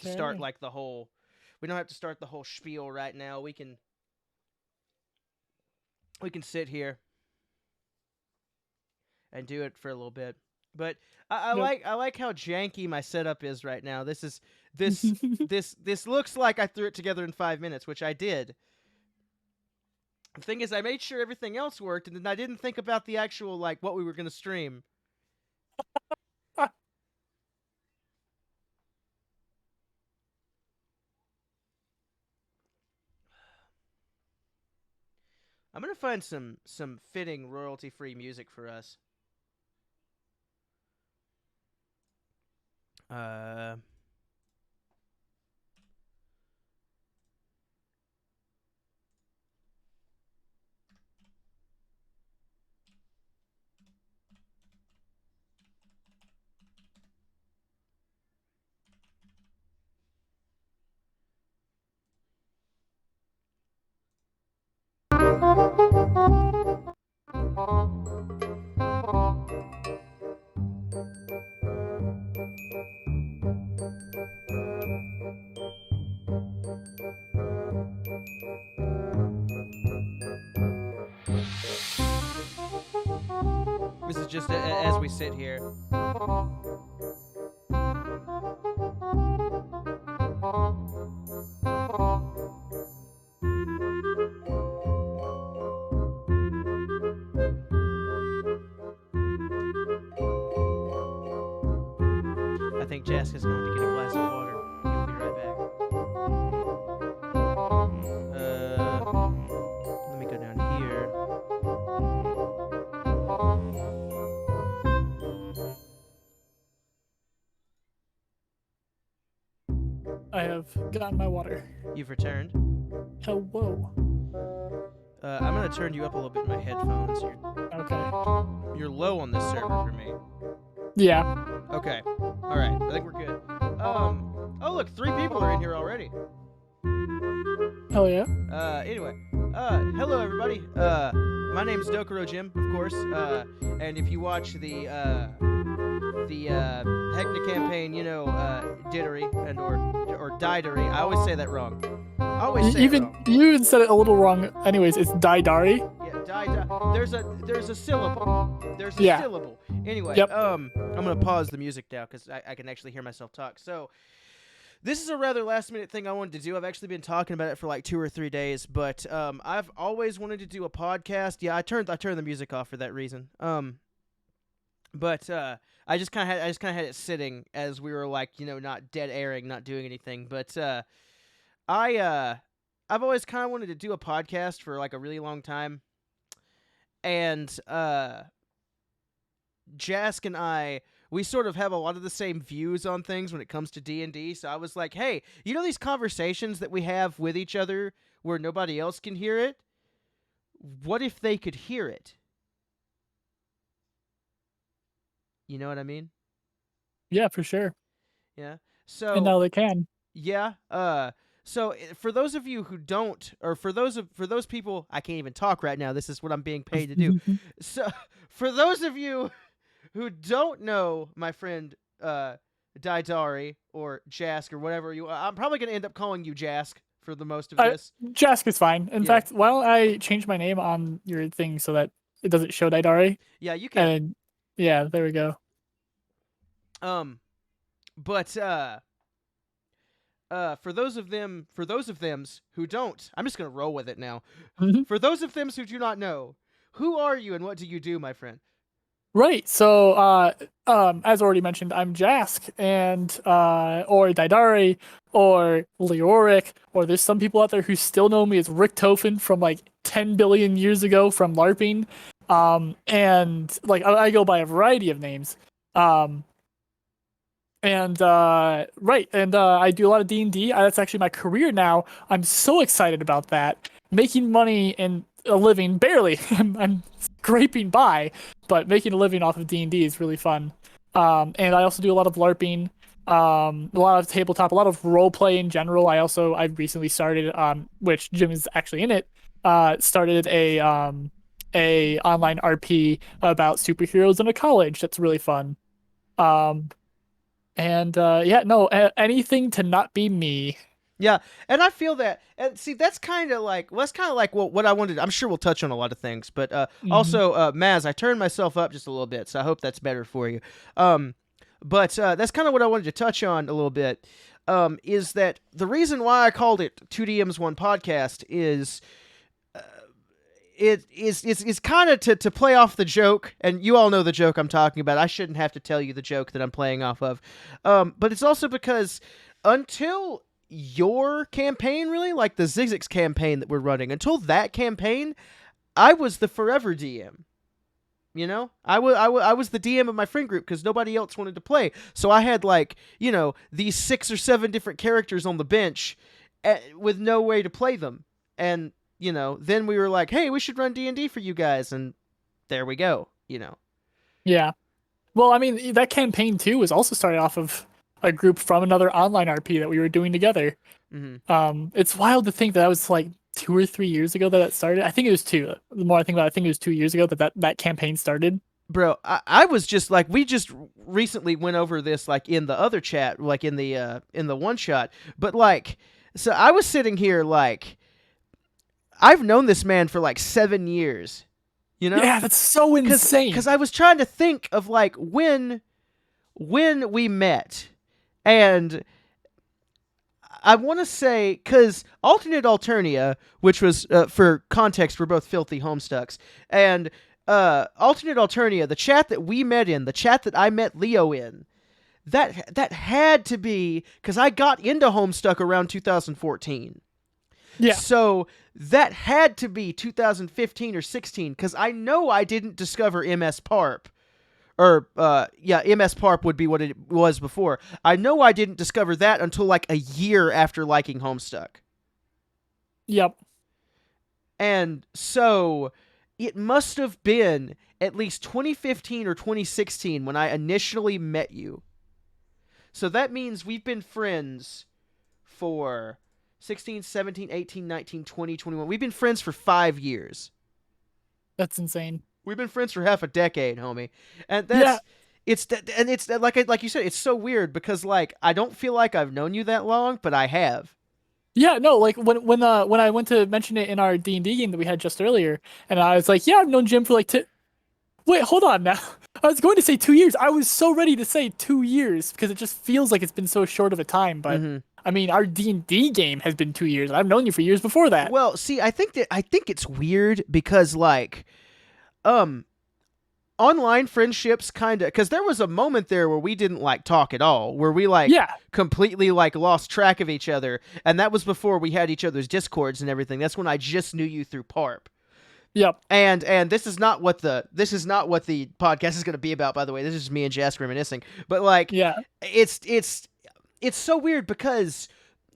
to start like the whole. We don't have to start the whole spiel right now. We can sit here and do it for a little bit. But I like how janky my setup is right now. This looks like I threw it together in 5 minutes, which I did. The thing is, I made sure everything else worked, and then I didn't think about the actual like what we were gonna stream. I'm gonna find some fitting royalty-free music for us. This is just as we sit here. I think Jessica's going to get a glass of water. He'll be right back. Let me go down here. I have gotten my water. You've returned? Hello. I'm going to turn you up a little bit in my headphones. Okay. You're low on this server for me. Yeah. Okay. Alright, I think we're good. Oh look, 3 people are in here already. Hell yeah. Anyway. Hello everybody. My name's Dokuro Jim, of course. And if you watch the Hecna campaign, you know, Dittery and or Didery. I always say that wrong. I always say it wrong. You even said it a little wrong. Anyways, it's Daidari. Yeah, there's a syllable. There's a syllable. Anyway, yep. I'm gonna pause the music now because I can actually hear myself talk. So this is a rather last minute thing I wanted to do. I've actually been talking about it for like 2 or 3 days, but I've always wanted to do a podcast. Yeah, I turned the music off for that reason. But I just kind of had it sitting as we were like, you know, not dead airing, not doing anything. But I've always kind of wanted to do a podcast for like a really long time. And Jask and I, we sort of have a lot of the same views on things when it comes to D&D. So I was like, hey, you know these conversations that we have with each other where nobody else can hear it? What if they could hear it? You know what I mean? Yeah, for sure. Yeah. So and now they can. Yeah. So for those of you who don't, or for those people, I can't even talk right now. This is what I'm being paid to do. So for those of you who don't know my friend Daidari or Jask or whatever I'm probably gonna end up calling you Jask for the most of this. Jask is fine. In fact, why don't I change my name on your thing so that it doesn't show Daidari? Yeah, you can. And yeah, there we go. But for those of thems who don't, I'm just gonna roll with it now. For those of thems who do not know, who are you and what do you do, my friend? Right. So, as already mentioned, I'm Jask, and or Daidari, or Leoric, or there's some people out there who still know me as Rick Tofin from like 10 billion years ago from LARPing. And like I go by a variety of names. Right, and I do a lot of D&D. That's actually my career now. I'm so excited about that. Making money and a living, barely. I'm scraping by, but making a living off of D&D is really fun. And I also do a lot of LARPing, a lot of tabletop, a lot of roleplay in general. I recently started, which Jim is actually in it, started a online RP about superheroes in a college. That's really fun. And anything to not be me. Yeah, and I feel that, and see, that's kind of like, well, that's kind of like what I wanted. I'm sure we'll touch on a lot of things, but Hmm. also, Maz, I turned myself up just a little bit, so I hope that's better for you. Um, but that's kind of what I wanted to touch on a little bit. Is that the reason why I called it Two DMs One Podcast is it's kind of to play off the joke, and you all know the joke I'm talking about. I shouldn't have to tell you the joke that I'm playing off of, but it's also because until your campaign, really, like the Zigzags campaign that we're running, until that campaign, I was the forever DM. You know, I was the DM of my friend group because nobody else wanted to play. So I had, like, you know, these 6 or 7 different characters on the bench with no way to play them. And, you know, then we were like, hey, we should run D&D for you guys. And there we go, you know. Yeah. Well, I mean, that campaign too was also started off of a group from another online RP that we were doing together. Mm-hmm. It's wild to think that was like 2 or 3 years ago that started. I think it was two. The more I think about it, I think it was 2 years ago that campaign started. Bro, I was just like, we just recently went over this, like, in the other chat, like in the one shot. But, like, so I was sitting here like, I've known this man for like 7 years, you know? Yeah, that's so insane. Because I was trying to think of, like, when we met, and I want to say, because Alternate Alternia, which was, for context, we're both filthy homestucks, and Alternate Alternia, the chat that we met in, the chat that I met Leo in, that had to be, because I got into Homestuck around 2014. Yeah. So that had to be 2015 or 16, because I know I didn't discover MS Parp. Or, MS Parp would be what it was before. I know I didn't discover that until like a year after liking Homestuck. Yep. And so it must have been at least 2015 or 2016 when I initially met you. So that means we've been friends for 16, 17, 18, 19, 20, 21. We've been friends for 5 years. That's insane. We've been friends for half a decade, homie. And Yeah. it's like you said, it's so weird because, like, I don't feel like I've known you that long, but I have. Yeah, no, like when I went to mention it in our D&D game that we had just earlier, and I was like, yeah, I've known Jim for like wait, hold on now. I was going to say 2 years. I was so ready to say 2 years because it just feels like it's been so short of a time. But I mean, our D&D game has been 2 years. I've known you for years before that. Well, see, I think it's weird because, like, online friendships kind of, because there was a moment there where we didn't like talk at all, where we like completely like lost track of each other, and that was before we had each other's discords and everything. That's when I just knew you through Parp. Yep. And this is not what the podcast is going to be about, by the way. This is just me and Jask reminiscing. But, like, it's so weird because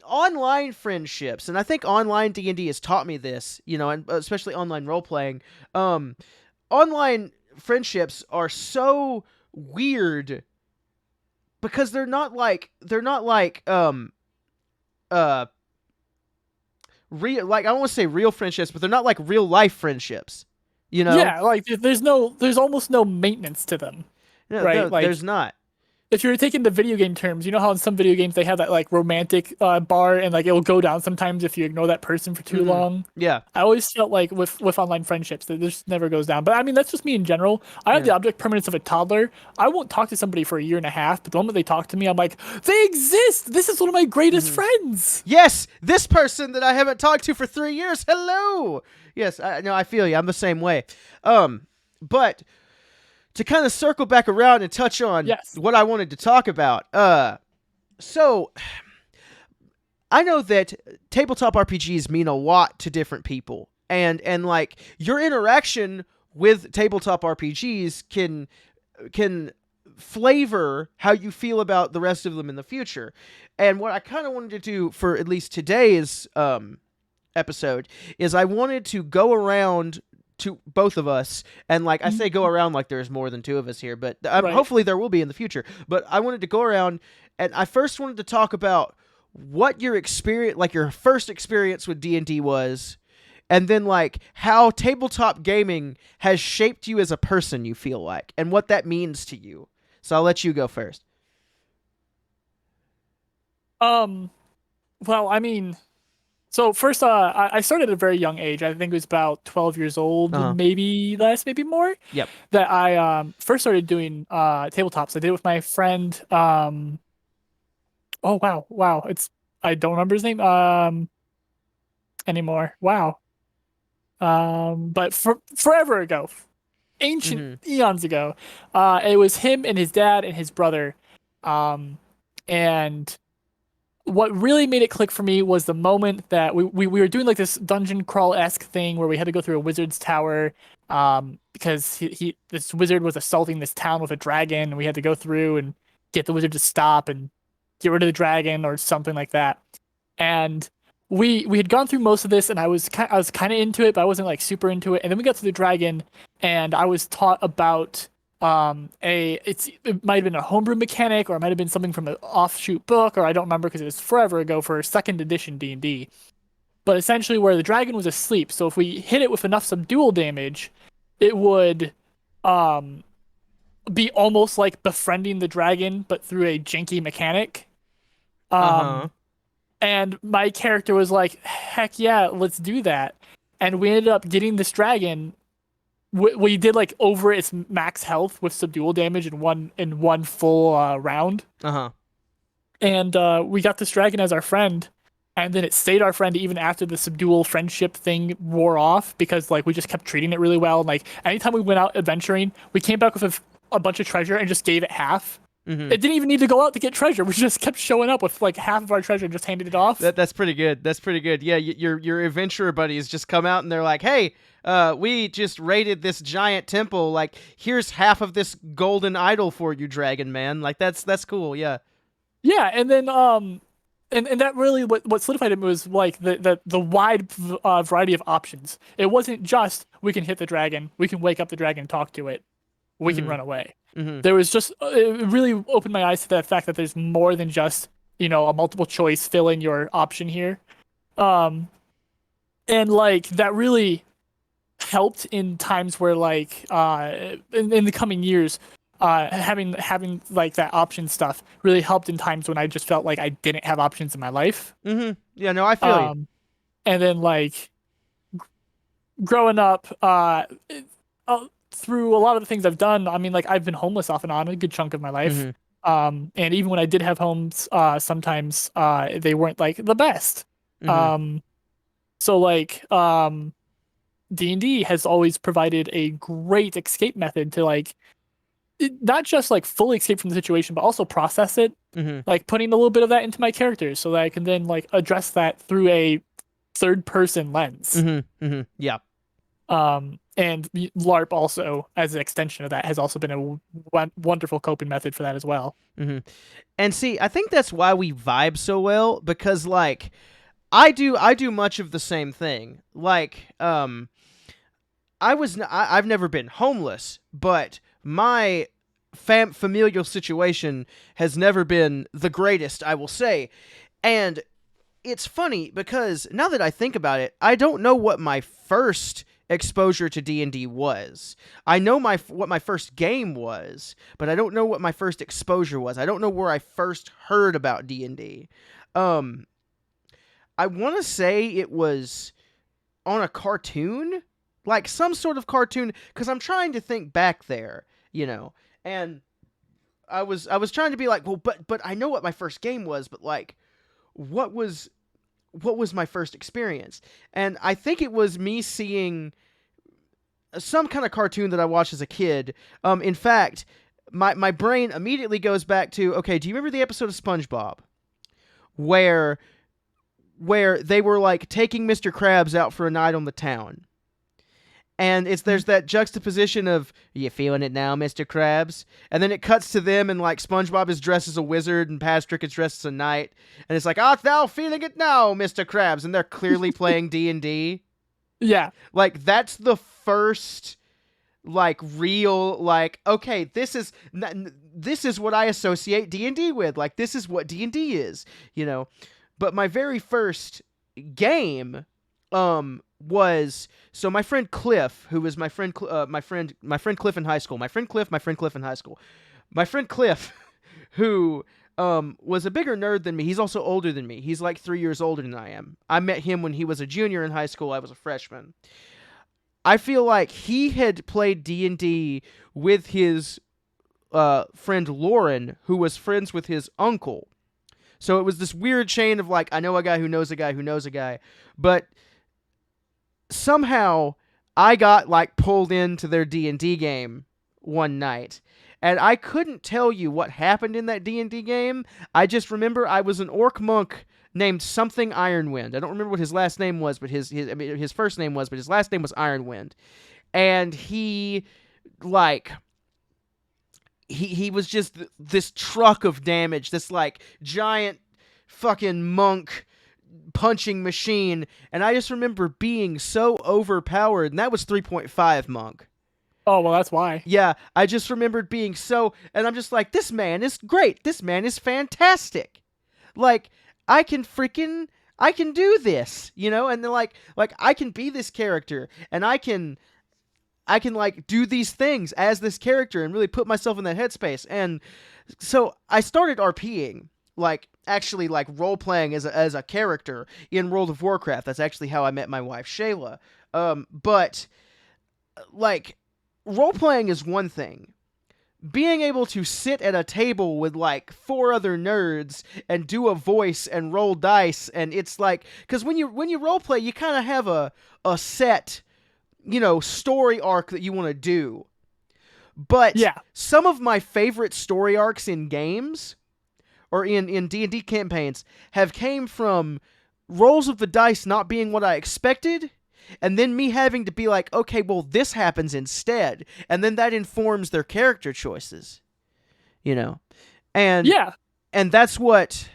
online friendships, and I think online D&D has taught me this, you know, and especially online role playing. Online friendships are so weird because they're not like real, like, I don't want to say real friendships, but they're not like real life friendships, you know? Yeah, like there's almost no maintenance to them. No, right? no, Like, there's not. if you're taking the video game terms, you know how in some video games they have that like romantic bar, and like it'll go down sometimes if you ignore that person for too long. Yeah. I always felt like with online friendships that this never goes down. But I mean, that's just me in general. I have the object permanence of a toddler. I won't talk to somebody for a year and a half, but the moment they talk to me, I'm like, they exist. This is one of my greatest friends. Yes, this person that I haven't talked to for 3 years. Hello. Yes, I feel you. I'm the same way. But to kind of circle back around and touch on what I wanted to talk about. So I know that tabletop RPGs mean a lot to different people, and like, your interaction with tabletop RPGs can flavor how you feel about the rest of them in the future. And what I kind of wanted to do for at least today's episode is I wanted to go around to both of us, and, like, I say go around like there's more than 2 of us here, but hopefully there will be in the future. But I wanted to go around, and I first wanted to talk about what your experience, like your first experience with D&D was, and then, like, how tabletop gaming has shaped you as a person, you feel like, and what that means to you. So I'll let you go first. Um, well, I mean, so first, I started at a very young age. I think it was about 12 years old, Uh-huh. maybe less, maybe more. Yep. That I first started doing tabletops. I did it with my friend. Oh wow. It's I don't remember his name anymore. Wow. But forever ago, ancient Mm-hmm. eons ago, it was him and his dad and his brother. Um, and what really made it click for me was the moment that we were doing like this dungeon crawl-esque thing where we had to go through a wizard's tower because this wizard was assaulting this town with a dragon, and we had to go through and get the wizard to stop and get rid of the dragon or something like that. And we had gone through most of this, and I was kind of into it, but I wasn't like super into it. And then we got to the dragon, and I was taught about it might have been a homebrew mechanic, or it might have been something from an offshoot book, or I don't remember because it was forever ago for second edition D&D. But essentially where the dragon was asleep, so if we hit it with enough subdual damage, it would um be almost like befriending the dragon but through a janky mechanic. Uh-huh. um and my character was like, heck yeah, let's do that. And we ended up getting this dragon. We did like over its max health with subdual damage in one full round, Uh-huh. and we got this dragon as our friend, and then it stayed our friend even after the subdual friendship thing wore off because like we just kept treating it really well. And, like anytime we went out adventuring, we came back with a bunch of treasure and just gave it half. Mm-hmm. It didn't even need to go out to get treasure. We just kept showing up with like half of our treasure and just handed it off. That's pretty good. That's pretty good. Yeah, your adventurer buddies just come out and they're like, "Hey, we just raided this giant temple. Like, here's half of this golden idol for you, dragon man." Like, that's cool. Yeah. Yeah, and then and that really what solidified it was like the wide variety of options. It wasn't just we can hit the dragon, we can wake up the dragon and talk to it, we can Mm-hmm. run away. Mm-hmm. There was just it really opened my eyes to that fact that there's more than just, a multiple choice fill in your option here. Um and like that really helped in times where like in the coming years, having like that option stuff really helped in times when I just felt like I didn't have options in my life. Mm-hmm. Yeah. No, I feel you. um and then like growing up, through a lot of the things I've done, I mean, like I've been homeless off and on a good chunk of my life. Mm-hmm. And even when I did have homes, sometimes they weren't like the best. Mm-hmm. um so like D&D has always provided a great escape method to like not just like fully escape from the situation, but also process it, Mm-hmm. like putting a little bit of that into my characters so that I can then like address that through a third person lens. Mm-hmm. Mm-hmm. Yeah. And LARP also, as an extension of that, has also been a wonderful coping method for that as well. Mm-hmm. And see, I think that's why we vibe so well, because like I do much of the same thing. Like I've never been homeless, but my familial situation has never been the greatest, I will say. And it's funny because now that I think about it, I don't know what my first exposure to D&D was. I know what my first game was, but I don't know what my first exposure was. I don't know where I first heard about D&D. Um I want to say it was on a cartoon, like some sort of cartoon, because I'm trying to think back there, and I was trying to be like, well, but I know what my first game was, but like, what was my first experience? And I think it was me seeing some kind of cartoon that I watched as a kid. In fact, my brain immediately goes back to, okay, do you remember the episode of SpongeBob where they were like taking Mr. Krabs out for a night on the town? And there's that juxtaposition of, you feeling it now, Mr. Krabs? And then it cuts to them, and like SpongeBob is dressed as a wizard and Patrick is dressed as a knight, and it's like, art thou feeling it now, Mr. Krabs? And they're clearly playing D&D. Yeah. Like, that's the first like real, like, okay, this is what I associate D&D with. Like, this is what D&D is, But my very first game was, so my friend Cliff, who was my friend Cliff in high school. My friend Cliff in high school. My friend Cliff, who was a bigger nerd than me. He's also older than me. He's like 3 years older than I am. I met him when he was a junior in high school. I was a freshman. I feel like he had played D&D with his friend Lauren, who was friends with his uncle. So it was this weird chain of like, I know a guy who knows a guy who knows a guy. But somehow I got like pulled into their D&D game one night. And I couldn't tell you what happened in that D&D game. I just remember I was an orc monk named something Ironwind. I don't remember what his last name was, but his first name was, but his last name was Ironwind. And he was just this truck of damage, this like giant fucking monk punching machine. And I just remember being so overpowered, and that was 3.5 monk. Oh, well, that's why. Yeah, I just remembered being so, and I'm just like, this man is great. This man is fantastic. Like, I can do this, you know? And then like I can be this character, and I can like do these things as this character and really put myself in that headspace. And so I started RPing, like actually like role playing as a character in World of Warcraft. That's actually how I met my wife Shayla. But like, role playing is one thing. Being able to sit at a table with like 4 other nerds and do a voice and roll dice, and it's like, because when you role play, you kind of have a set, you know, story arc that you want to do. But yeah, some of my favorite story arcs in games or in D&D campaigns have came from rolls of the dice not being what I expected, and then me having to be like, okay, well, this happens instead, and then that informs their character choices, you know? And yeah, and that's what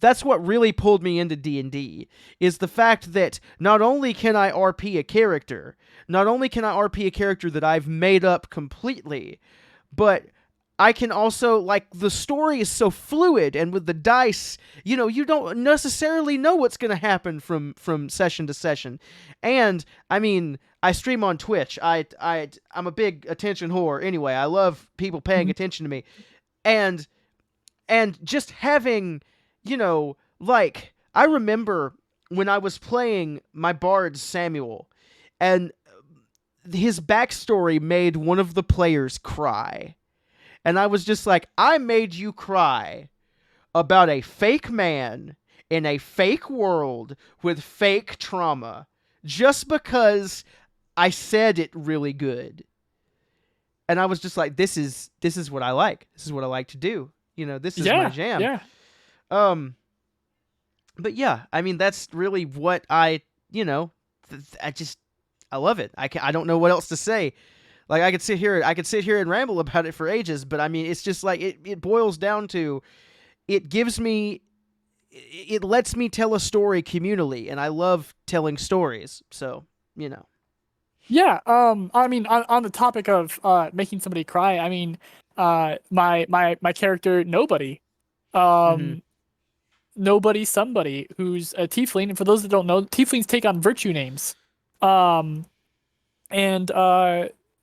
really pulled me into D&D, is the fact that not only can I RP a character, that I've made up completely, but I can also, like, the story is so fluid, and with the dice, you know, you don't necessarily know what's going to happen from session to session. And, I mean, I stream on Twitch. I'm a big attention whore anyway. I love people paying attention to me. And just having, you know, like, I remember when I was playing my bard Samuel, and his backstory made one of the players cry. And I was just like, I made you cry about a fake man in a fake world with fake trauma just because I said it really good. And I was just like, this is what I like. This is what I like to do. You know, this is my jam. Yeah. But yeah, I mean, that's really what I, you know, I love it. I don't know what else to say. Like, I could sit here and ramble about it for ages, but I mean, it's just like, it boils down to, it lets me tell a story communally, and I love telling stories. So, you know. Yeah. I mean, on the topic of making somebody cry, I mean, my character Nobody, Nobody Somebody, who's a tiefling, and for those that don't know, tieflings take on virtue names, and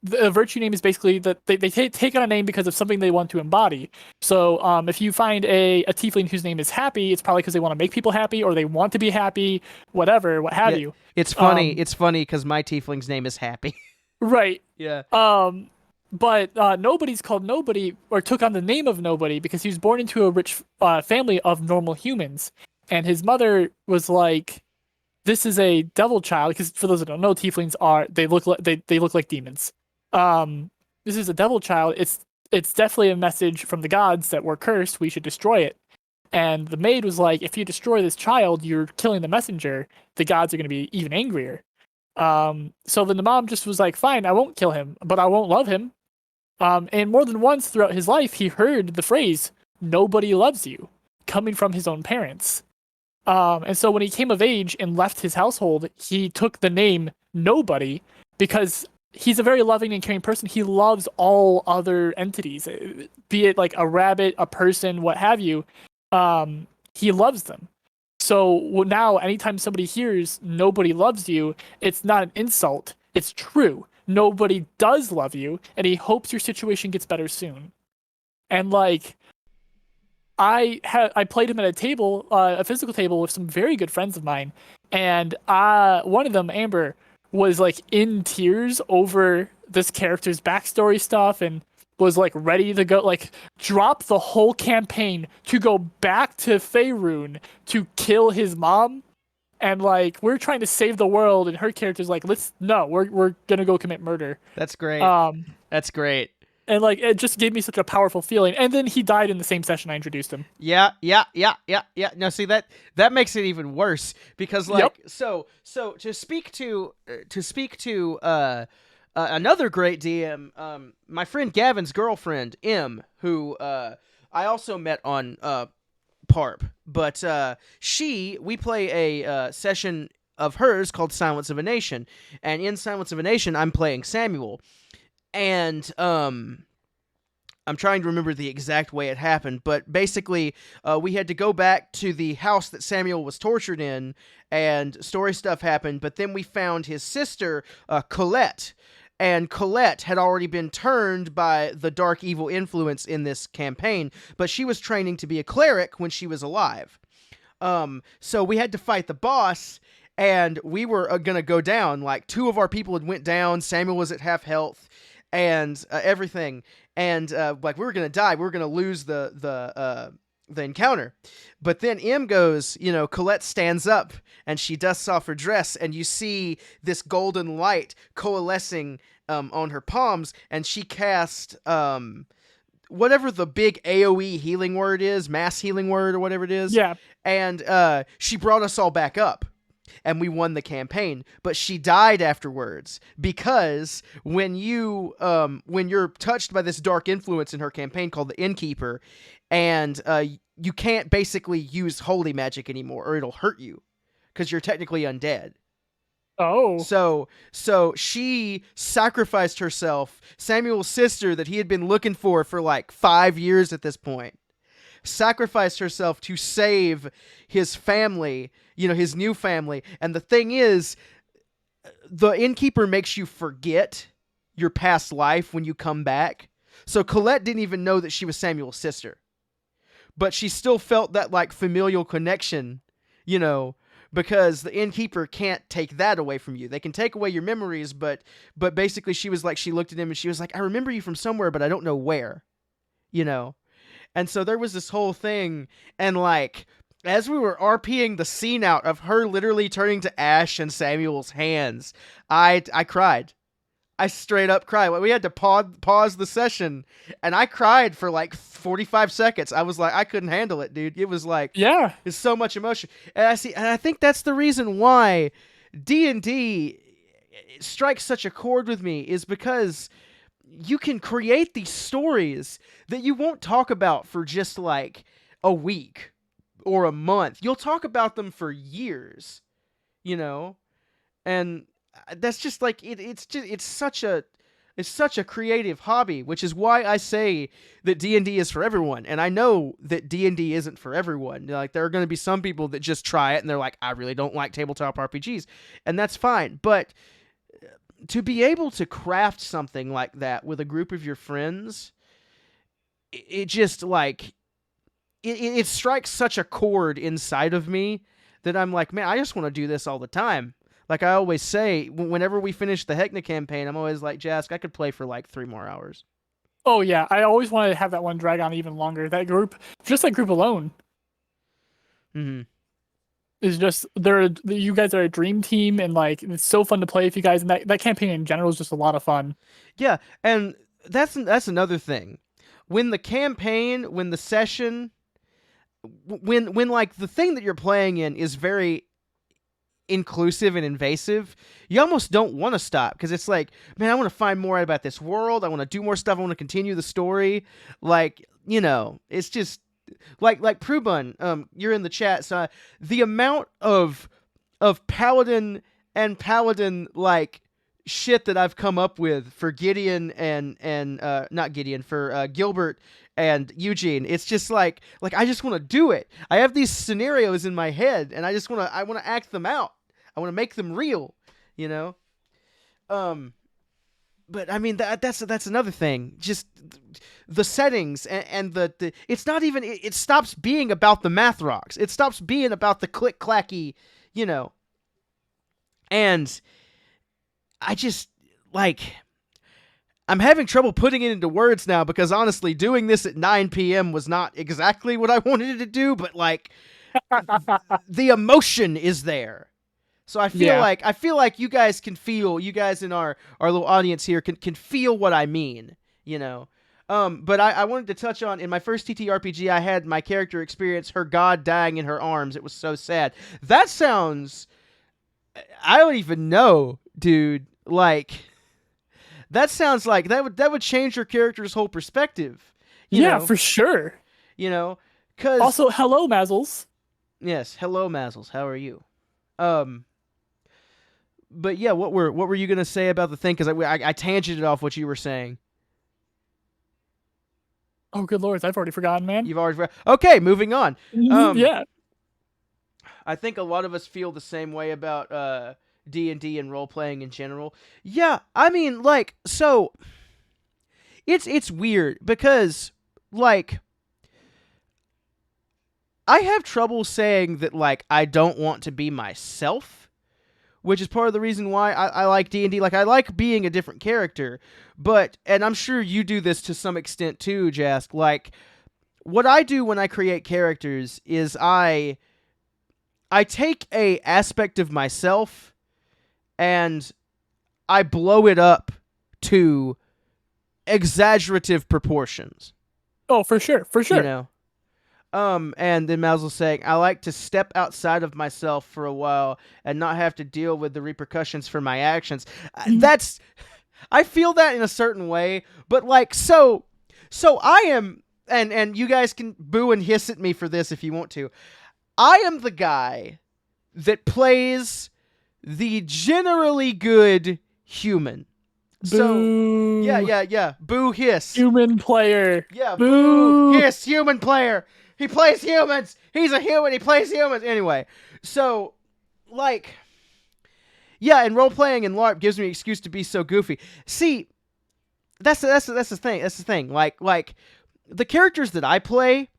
the virtue name is basically that they take on a name because of something they want to embody. So if you find a tiefling whose name is Happy, it's probably because they want to make people happy, or they want to be happy, whatever, what have you. It's funny. It's funny because my tiefling's name is Happy. Right. Yeah. But Nobody's called Nobody, or took on the name of Nobody, because he was born into a rich family of normal humans, and his mother was like, "This is a devil child," because for those that don't know, tieflings look like demons. This is a devil child. It's definitely a message from the gods that we're cursed. We should destroy it. And the maid was like, if you destroy this child, you're killing the messenger. The gods are going to be even angrier. So then the mom just was like, fine, I won't kill him, but I won't love him. And more than once throughout his life, he heard the phrase, "Nobody loves you," coming from his own parents. And so when he came of age and left his household, he took the name Nobody, because he's a very loving and caring person. He loves all other entities, be it like a rabbit, a person, what have you. He loves them. So now anytime somebody hears "nobody loves you," it's not an insult. It's true. Nobody does love you, and he hopes your situation gets better soon. And like, I played him at a table, a physical table with some very good friends of mine, and one of them, Amber, was like in tears over this character's backstory stuff and was like ready to go, like drop the whole campaign to go back to Faerun to kill his mom. And like we're trying to save the world, and her character's like, we're gonna go commit murder. That's great. Um, That's great. and like it just gave me such a powerful feeling. And then he died in the same session I introduced him. Yeah. No, see that makes it even worse because like so to speak to another great DM, my friend Gavin's girlfriend M, who I also met on Parp, but we play a session of hers called Silence of a Nation, and in Silence of a Nation I'm playing Samuel, and I'm trying to remember the exact way it happened, but basically we had to go back to the house that Samuel was tortured in, and story stuff happened, but then we found his sister, Colette, and Colette had already been turned by the dark evil influence in this campaign, but she was training to be a cleric when she was alive. So we had to fight the boss, and we were gonna go down. Like, 2 of our people had went down, Samuel was at half health, and everything. And like, we were gonna die, we were gonna lose the encounter. But then M goes, Colette stands up and she dusts off her dress, and you see this golden light coalescing on her palms, and she cast whatever the big AoE healing word is, mass healing word or whatever it is. Yeah. And she brought us all back up, and we won the campaign. But she died afterwards because when you're touched by this dark influence in her campaign called the Innkeeper, and you can't basically use holy magic anymore, or it'll hurt you because you're technically undead. Oh. So she sacrificed herself, Samuel's sister that he had been looking for like 5 years at this point, sacrificed herself to save his family, his new family. And the thing is, the Innkeeper makes you forget your past life when you come back. So Colette didn't even know that she was Samuel's sister, but she still felt that like familial connection, because the Innkeeper can't take that away from you. They can take away your memories, but basically she was like, she looked at him and she was like, I remember you from somewhere, but I don't know where, And so there was this whole thing, and like, as we were RPing the scene out of her literally turning to ash in Samuel's hands, I cried. I straight up cried. We had to pause the session, and I cried for like 45 seconds. I was like, I couldn't handle it, dude. It was like, yeah, it's so much emotion. And I think that's the reason why D&D strikes such a chord with me, is because you can create these stories that you won't talk about for just like a week or a month. You'll talk about them for years, and that's just like it's such a creative hobby, which is why I say that D&D is for everyone. And I know that D&D isn't for everyone. Like, there are going to be some people that just try it and they're like, I really don't like tabletop RPGs, and that's fine. But to be able to craft something like that with a group of your friends, it just like it strikes such a chord inside of me that I'm like, man, I just want to do this all the time. Like I always say, whenever we finish the Heckna campaign, I'm always like, Jask, I could play for like 3 more hours. Oh yeah, I always wanted to have that one drag on even longer. That group, just that group alone, is just you guys are a dream team, and like it's so fun to play with you guys. And that campaign in general is just a lot of fun. Yeah, and that's another thing. When the session, when like the thing that you're playing in is very inclusive and invasive, you almost don't want to stop, because it's like, man, I want to find more out about this world. I want to do more stuff. I want to continue the story. Like, it's just like Prubun, you're in the chat. So the amount of paladin like shit that I've come up with for Gideon and not Gideon, for Gilbert and Eugene, it's just like I just want to do it. I have these scenarios in my head, and I want to act them out. I want to make them real, but I mean that's another thing. Just the settings and the it's not even it stops being about the math rocks. It stops being about the click clacky, you know. And I just like I'm having trouble putting it into words now because honestly, doing this at 9 p.m. was not exactly what I wanted to do, but like the emotion is there. So I feel like you guys can feel, you guys in our little audience here can feel what I mean, you know. But I wanted to touch on in my first TTRPG I had my character experience her god dying in her arms. It was so sad. That sounds I don't even know, dude. Like that sounds like that would change your character's whole perspective. You Yeah, know, for sure. you know, cuz Also, hello, Mazzles. yes, hello Mazzles, how are you? Um but yeah, what were you gonna say about the thing? Because I tangented off what you were saying. Oh, good lord, I've already forgotten, man. You've already okay. Moving on. Yeah. I think a lot of us feel the same way about D&D and role playing in general. Yeah, I mean, like, so it's weird because like I have trouble saying that like I don't want to be myself, which is part of the reason why I like D&D. Like, I like being a different character, but, and I'm sure you do this to some extent too, Jask, like, what I do when I create characters is I take a aspect of myself and I blow it up to exaggerative proportions. Oh, for sure, for sure. You know? And then Mazel's saying, I like to step outside of myself for a while and not have to deal with the repercussions for my actions. That's, I feel that in a certain way, but like, so I am, and you guys can boo and hiss at me for this if you want to. I am the guy that plays the generally good human. Boo. So, yeah. Boo, hiss. Human player. Yeah, Boo. boo, hiss, human player. He plays humans. He's a human. He plays humans. Anyway, so, like, yeah, and role-playing and LARP gives me an excuse to be so goofy. See, that's the thing. That's the thing. Like, the characters that I play,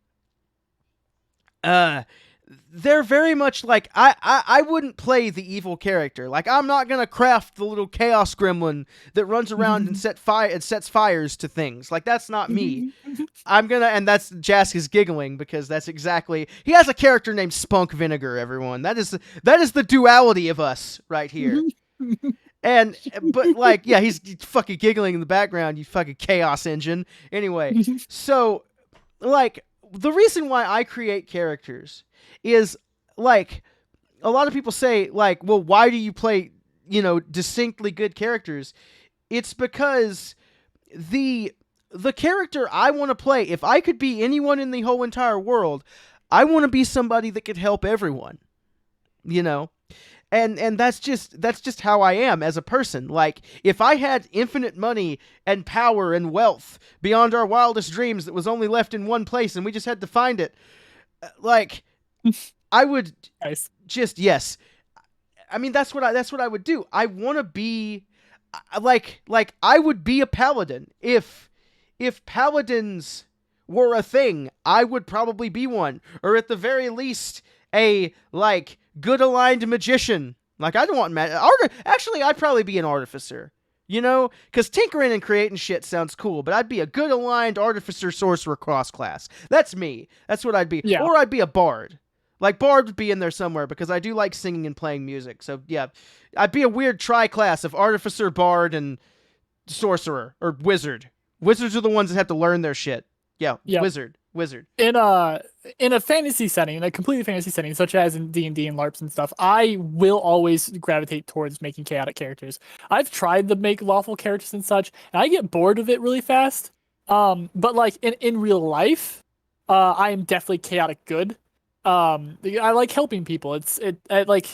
they're very much like I wouldn't play the evil character. Like, I'm not gonna craft the little chaos gremlin that runs around and sets fires to things. Like, that's not me. I'm gonna, and that's Jask is giggling because that's exactly, he has a character named Spunk Vinegar. Everyone, that is the duality of us right here. And but like, yeah, he's fucking giggling in the background. You fucking chaos engine. Anyway, so like, the reason why I create characters is, like, a lot of people say, like, well, why do you play, distinctly good characters? It's because the character I want to play, if I could be anyone in the whole entire world, I want to be somebody that could help everyone, And that's just how I am as a person. Like, if I had infinite money and power and wealth beyond our wildest dreams that was only left in one place and we just had to find it, like, I would yes. I mean, that's what I would do. I want to be like I would be a paladin. If paladins were a thing, I would probably be one, or at the very least a good aligned magician. Like, I don't want actually, I'd probably be an artificer. Because tinkering and creating shit sounds cool, but I'd be a good aligned artificer sorcerer cross class. That's me. That's what I'd be. Yeah. Or I'd be a bard. Like, bard would be in there somewhere because I do like singing and playing music. So yeah, I'd be a weird tri-class of artificer, bard, and sorcerer or wizard. Wizards are the ones that have to learn their shit. Yeah. Wizard. In a fantasy setting, in a completely fantasy setting, such as in D&D and LARPs and stuff, I will always gravitate towards making chaotic characters. I've tried to make lawful characters and such, and I get bored of it really fast. But like in real life, I am definitely chaotic good. I like helping people. It's like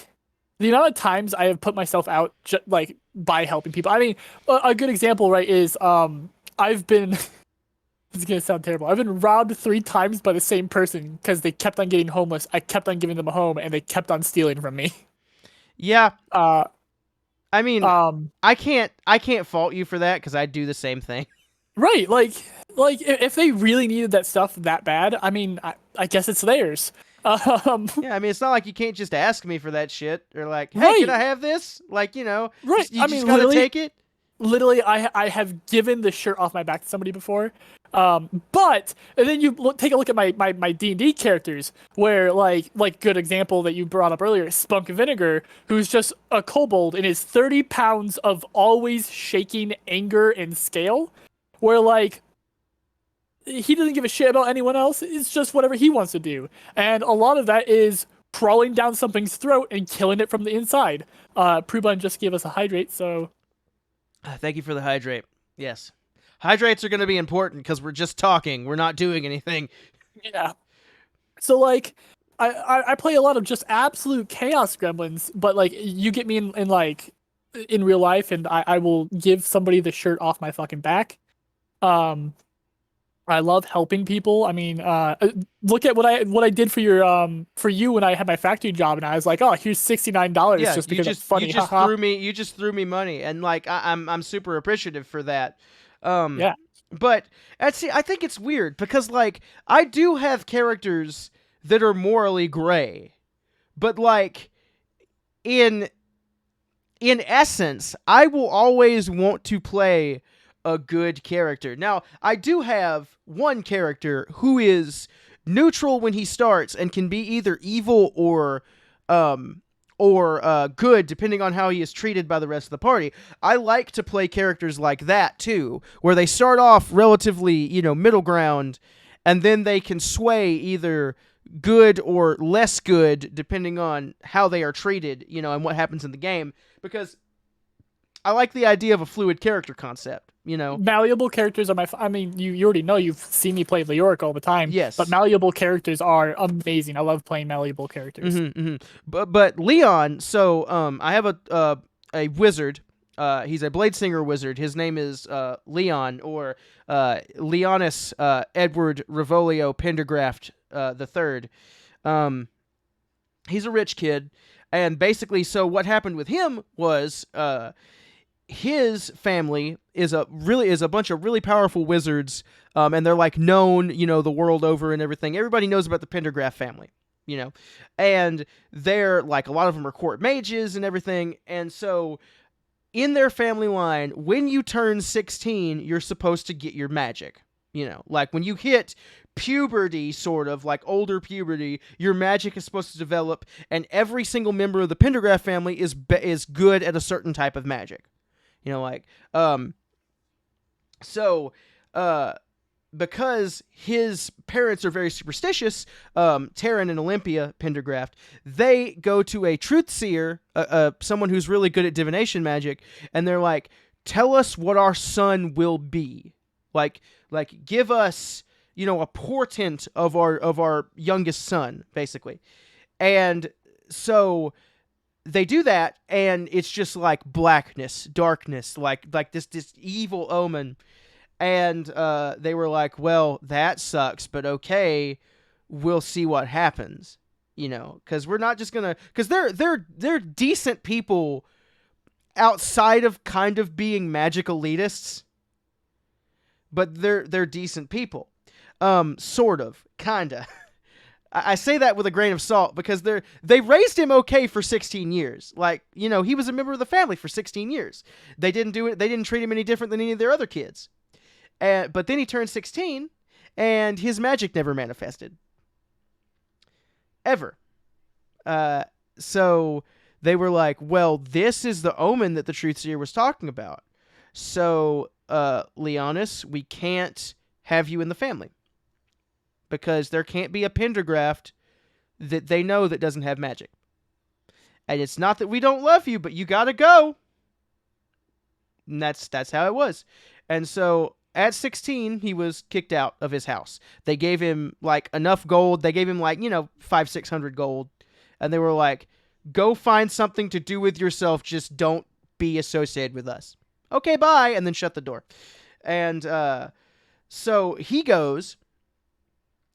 the amount of times I have put myself out by helping people. I mean, a good example, right, is I've been. This is going to sound terrible. I've been robbed 3 times by the same person because they kept on getting homeless. I kept on giving them a home, and they kept on stealing from me. Yeah. I mean, Um, I can't fault you for that because I'd do the same thing. right, if they really needed that stuff that bad, I mean, I guess it's theirs. Yeah, I mean, it's not like you can't just ask me for that shit or like, hey, can I Right, have this? Like, right. you I just mean, gotta take it. literally, I have given the shirt off my back to somebody before. But and then you take a look at my D&D characters, where like good example that you brought up earlier, Spunk Vinegar, who's just a kobold and is 30 pounds of always shaking anger and scale, where like he doesn't give a shit about anyone else. It's just whatever he wants to do, and a lot of that is crawling down something's throat and killing it from the inside. Prubun just gave us a hydrate, so Thank you for the hydrate. Yes. Hydrates are going to be important because we're just talking. We're not doing anything. yeah. So like, I play a lot of just absolute chaos gremlins, but like you get me in like in real life, and I will give somebody the shirt off my fucking back. I love helping people. I mean, look at what I did for you when I had my factory job, and I was like, oh, here's $69 Yeah, just because it's funny, haha. you just threw me money, and like I'm super appreciative for that. Um, Yeah, but see, I think it's weird because like I do have characters that are morally gray, but like in essence, I will always want to play a good character. Now, I do have one character who is neutral when he starts and can be either evil um good depending on how he is treated by the rest of the party. I like to play characters like that too, where they start off relatively, middle ground and then they can sway either good or less good depending on how they are treated, and what happens in the game because I like the idea of a fluid character concept. malleable characters are I mean, you already know, you've seen me play Leoric all the time. Yes. But malleable characters are amazing. I love playing malleable characters. But Leon, so I have a wizard. He's a Bladesinger wizard. His name is Leon or Leonis Edward Revolio Pendergraft the Third. He's a rich kid, and basically, so what happened with him was his family is a bunch of really powerful wizards, and they're like known, the world over and everything. Everybody knows about the Pendergraft family, and they're like a lot of them are court mages and everything. And so in their family line, when you turn 16, you're supposed to get your magic. Like when you hit puberty, sort of like older puberty, your magic is supposed to develop, and every single member of the Pendergraft family is good at a certain type of magic. Because his parents are very superstitious, Terran and Olympia Pendergraft, they go to a truth seer, someone who's really good at divination magic, and they're like, tell us what our son will be. Like give us, a portent of our youngest son, basically. And so they do that, and it's just like blackness, darkness, like this evil omen. And they were like, well, that sucks, but okay, we'll see what happens, because we're not just gonna, because they're decent people outside of kind of being magic elitists, but they're decent people, sort of, kinda. I say that with a grain of salt because they raised him okay for 16 years. Like, he was a member of the family for 16 years. They didn't treat him any different than any of their other kids. But then he turned 16, and his magic never manifested. Ever. So they were like, well, this is the omen that the Truth Seer was talking about. So, Leonis, we can't have you in the family. Because there can't be a Pendergraft that they know that doesn't have magic. And it's not that we don't love you, but you gotta go. And that's how it was. And so at 16, he was kicked out of his house. They gave him like enough gold. They gave him like, 500-600 gold. And they were like, go find something to do with yourself. Just don't be associated with us. Okay, bye. And then shut the door. And so he goes,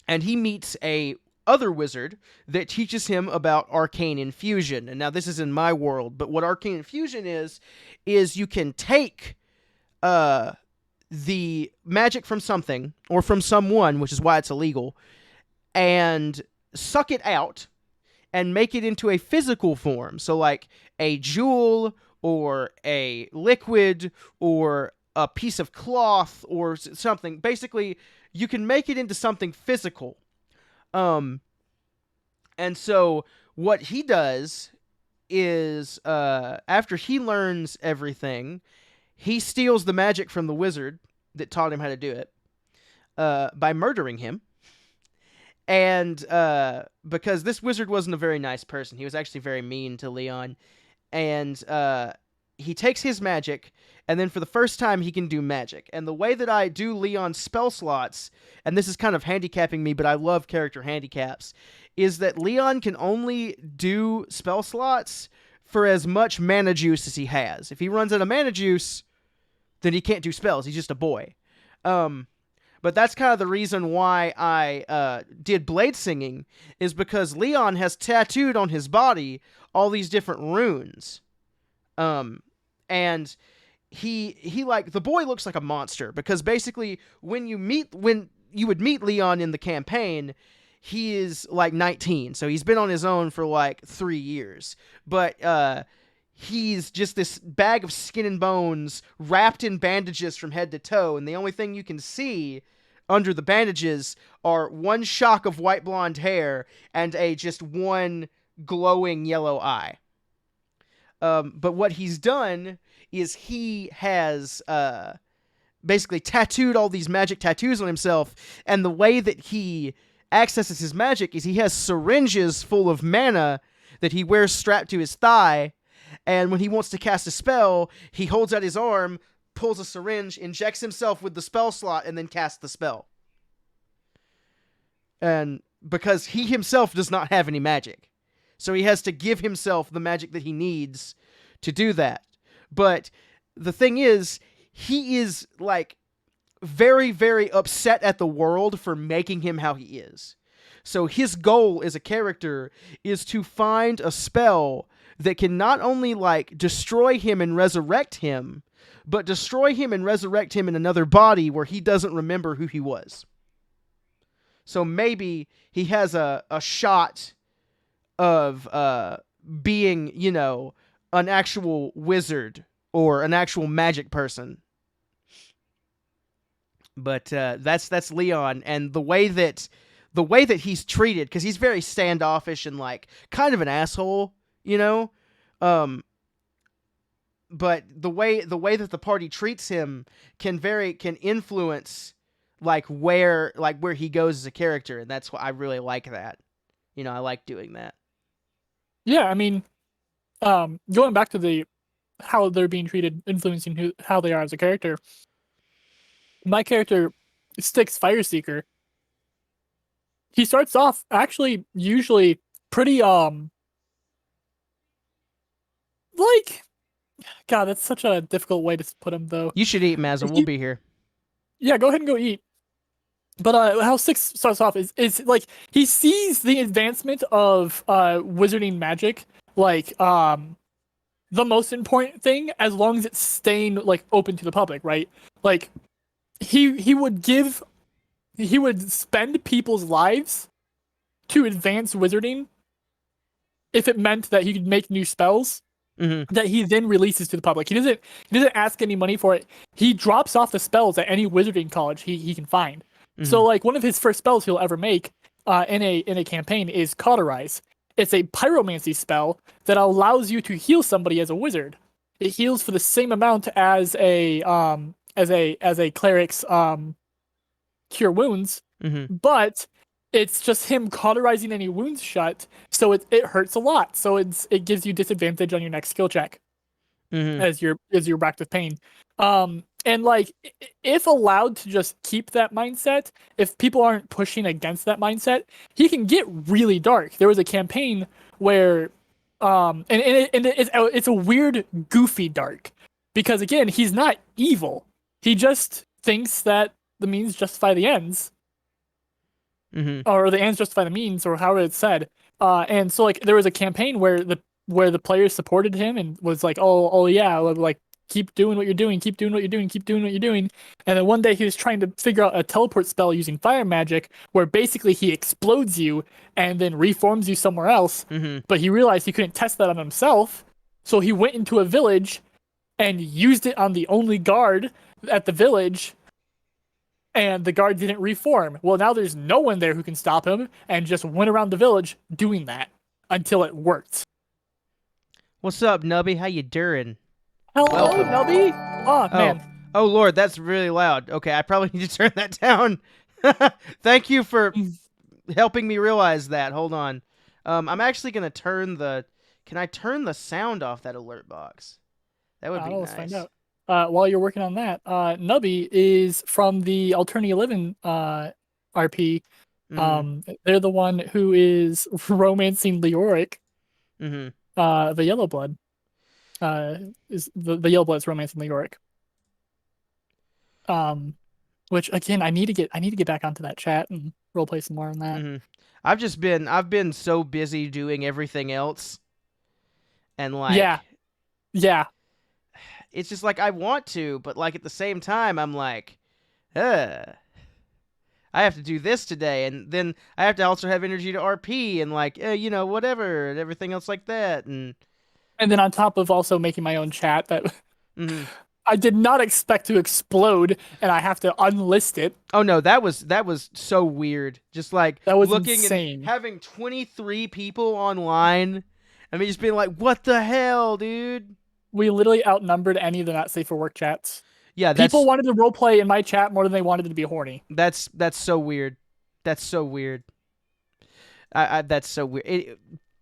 and he meets a other wizard that teaches him about Arcane Infusion. And now this is in my world, but what Arcane Infusion is you can take the magic from something or from someone, which is why it's illegal, and suck it out and make it into a physical form. So like a jewel or a liquid or a piece of cloth or something. Basically, you can make it into something physical. And so what he does is after he learns everything, he steals the magic from the wizard that taught him how to do it by murdering him. And because this wizard wasn't a very nice person, he was actually very mean to Leon. And he takes his magic, and then for the first time, he can do magic. And the way that I do Leon's spell slots, and this is kind of handicapping me, but I love character handicaps, is that Leon can only do spell slots for as much mana juice as he has. If he runs out of mana juice, then he can't do spells. He's just a boy. But that's kind of the reason why I did blade singing, is because Leon has tattooed on his body all these different runes. And he like, the boy looks like a monster, because basically when you would meet Leon in the campaign, he is like 19. So he's been on his own for like 3 years. But he's just this bag of skin and bones wrapped in bandages from head to toe, and the only thing you can see under the bandages are one shock of white blonde hair and just one glowing yellow eye. But what he's done is he has basically tattooed all these magic tattoos on himself, and the way that he accesses his magic is he has syringes full of mana that he wears strapped to his thigh, and when he wants to cast a spell, he holds out his arm, pulls a syringe, injects himself with the spell slot, and then casts the spell. And because he himself does not have any magic, so he has to give himself the magic that he needs to do that. But the thing is, he is like very, very upset at the world for making him how he is. So his goal as a character is to find a spell that can not only like destroy him and resurrect him, but destroy him and resurrect him in another body where he doesn't remember who he was. So maybe he has a shot of being, you know, an actual wizard or an actual magic person. But that's Leon, and the way that he's treated, because he's very standoffish and like kind of an asshole, you know. But the way that the party treats him can influence like where he goes as a character, and that's why I really like that. You know, I like doing that. Yeah, I mean, going back to how they're being treated, influencing how they are as a character. My character, Styx Fireseeker, he starts off actually usually pretty like, God, that's such a difficult way to put him though. You should eat, Mazza. We'll be here. Yeah, go ahead and go eat. But how Styx starts off is like he sees the advancement of wizarding magic like the most important thing, as long as it's staying like open to the public, right? Like he would spend people's lives to advance wizarding if it meant that he could make new spells that he then releases to the public. He doesn't ask any money for it. He drops off the spells at any wizarding college he can find. So like one of his first spells he'll ever make in a campaign is Cauterize. It's a pyromancy spell that allows you to heal somebody as a wizard. It heals for the same amount as a cleric's cure wounds, but it's just him cauterizing any wounds shut, so it hurts a lot. So it gives you disadvantage on your next skill check as you're racked with pain. And like, if allowed to just keep that mindset, if people aren't pushing against that mindset, he can get really dark. There was a campaign where, it's a weird, goofy dark, because again, he's not evil. He just thinks that the means justify the ends. Mm-hmm. or the ends justify the means, or however it's said. And so like there was a campaign where the players supported him and was like, oh yeah, like keep doing what you're doing, keep doing what you're doing, keep doing what you're doing. And then one day he was trying to figure out a teleport spell using fire magic, where basically he explodes you and then reforms you somewhere else. Mm-hmm. But he realized he couldn't test that on himself, so he went into a village and used it on the only guard at the village, and the guard didn't reform. Well, now there's no one there who can stop him, and just went around the village doing that until it worked. What's up, Nubby? How you doing? Hello, Welcome. Nubby. Oh, man. Oh, Lord, that's really loud. Okay, I probably need to turn that down. Thank you for helping me realize that. Hold on. I'm actually going to turn the... Can I turn the sound off that alert box? That would be nice. Let's find out. While you're working on that, Nubby is from the Alterni 11 RP. They're the one who is romancing Leoric. Mm-hmm. The Yellow Blood. Is the Yellow Blood's romancing Leoric. Which again, I need to get back onto that chat and roleplay some more on that. Mm-hmm. I've been so busy doing everything else, and like yeah. It's just like I want to, but like at the same time, I'm like, I have to do this today, and then I have to also have energy to RP and like, whatever, and everything else like that, and then on top of also making my own chat that I did not expect to explode, and I have to unlist it. Oh no, that was so weird. Just like that was looking insane. And having 23 people online, I mean, just being like, what the hell, dude? We literally outnumbered any of the not safe for work chats. Yeah, people wanted to roleplay in my chat more than they wanted to be horny. That's so weird. That's so weird. That's so weird.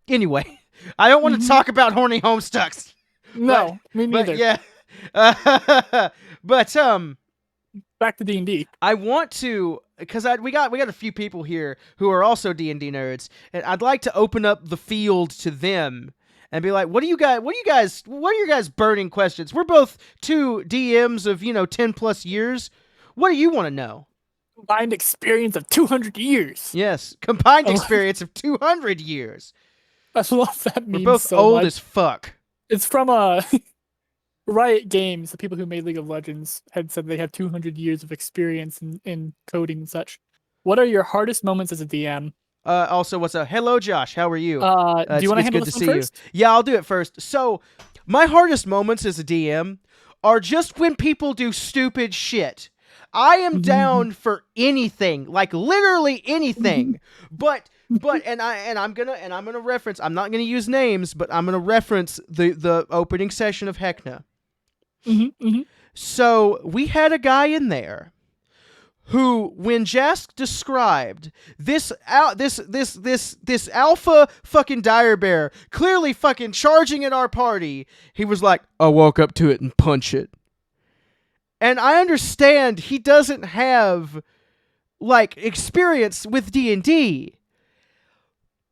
Anyway, I don't want to talk about horny homestucks. No, me neither. But yeah, but back to D&D. I want to, because we got a few people here who are also D&D nerds, and I'd like to open up the field to them. And be like, what are your guys' burning questions? We're both two DMs of, 10 plus years. What do you want to know? Combined experience of 200 years. Yes, combined experience of 200 years. I love that meme. We're both so old much. as fuck. It's from Riot Games. The people who made League of Legends had said they have 200 years of experience in coding and such. What are your hardest moments as a DM? Also, what's up? Hello, Josh. How are you? Do you want to handle this one first? Yeah, I'll do it first. So, my hardest moments as a DM are just when people do stupid shit. I am down for anything, like literally anything. But I'm gonna reference. I'm not gonna use names, but I'm gonna reference the opening session of Heckna. So we had a guy in there who, when Jask described this alpha fucking dire bear clearly fucking charging at our party, he was like, I walk up to it and punch it. And I understand he doesn't have like experience with D&D.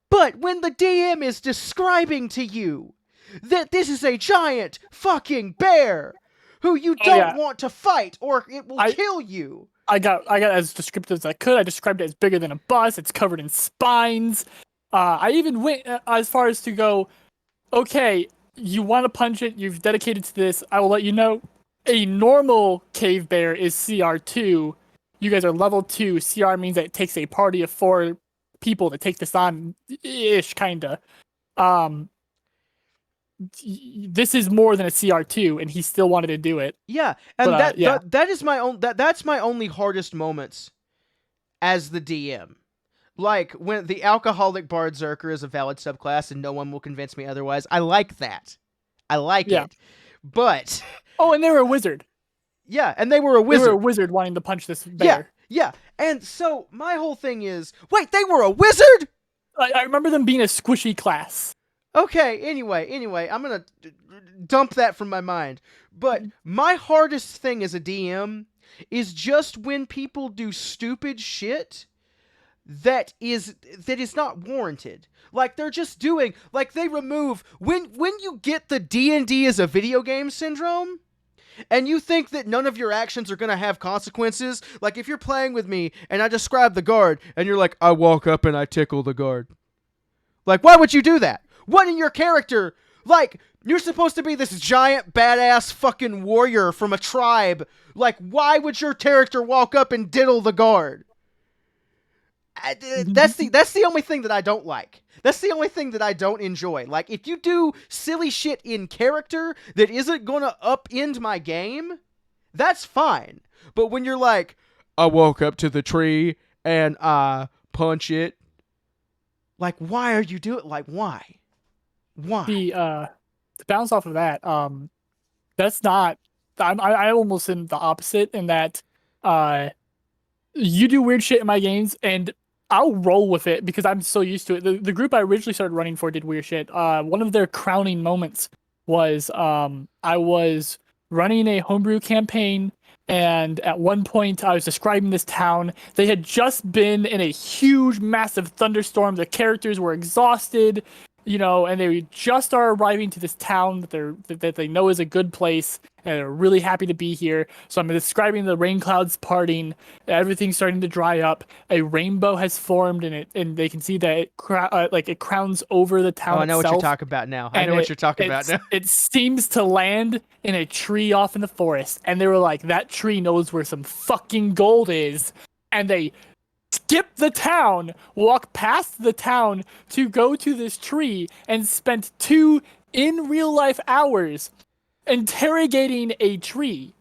But when the DM is describing to you that this is a giant fucking bear who you don't want to fight or it will kill you. I got as descriptive as I could. I described it as bigger than a bus. It's covered in spines. I even went as far as to go, okay, you want to punch it, you've dedicated to this, I will let you know. A normal cave bear is CR2. You guys are level 2. CR means that it takes a party of 4 people to take this on-ish, kinda. This is more than a CR2, and he still wanted to do it. Yeah, and that is my own. That's my only hardest moments as the DM. Like when the alcoholic Berserker is a valid subclass, and no one will convince me otherwise. I like that. I like it. But and they were a wizard. Yeah, and they were a wizard. They were a wizard wanting to punch this bear. Yeah. And so my whole thing is, wait, they were a wizard? I remember them being a squishy class. Okay, anyway, I'm going to dump that from my mind. But my hardest thing as a DM is just when people do stupid shit that is not warranted. Like they're just doing, like they remove when you get the D&D as a video game syndrome, And you think that none of your actions are going to have consequences? Like, if you're playing with me and I describe the guard and you're like, I walk up and I tickle the guard. Like, why would you do that? What in your character? Like, you're supposed to be this giant, badass fucking warrior from a tribe. Like, why would your character walk up and diddle the guard? That's the only thing that I don't like. That's the only thing that I don't enjoy. Like, if you do silly shit in character that isn't gonna upend my game, that's fine. But when you're like, I walk up to the tree and I punch it, like, why are you doing? Like, why? To bounce off of that, that's not. I almost am the opposite in that, you do weird shit in my games and I'll roll with it because I'm so used to it. The group I originally started running for did weird shit. One of their crowning moments was I was running a homebrew campaign, and at one point I was describing this town. They had just been in a huge, massive thunderstorm. The characters were exhausted, and they just are arriving to this town that they know is a good place, and they're really happy to be here. So I'm describing the rain clouds parting, everything's starting to dry up. A rainbow has formed, and they can see that it crowns over the town. Oh, I know itself, what you're talking about now. I know what you're talking about now. It seems to land in a tree off in the forest, and they were like, "That tree knows where some fucking gold is," and they skip the town, walk past the town to go to this tree, and spent 2 in real life hours interrogating a tree.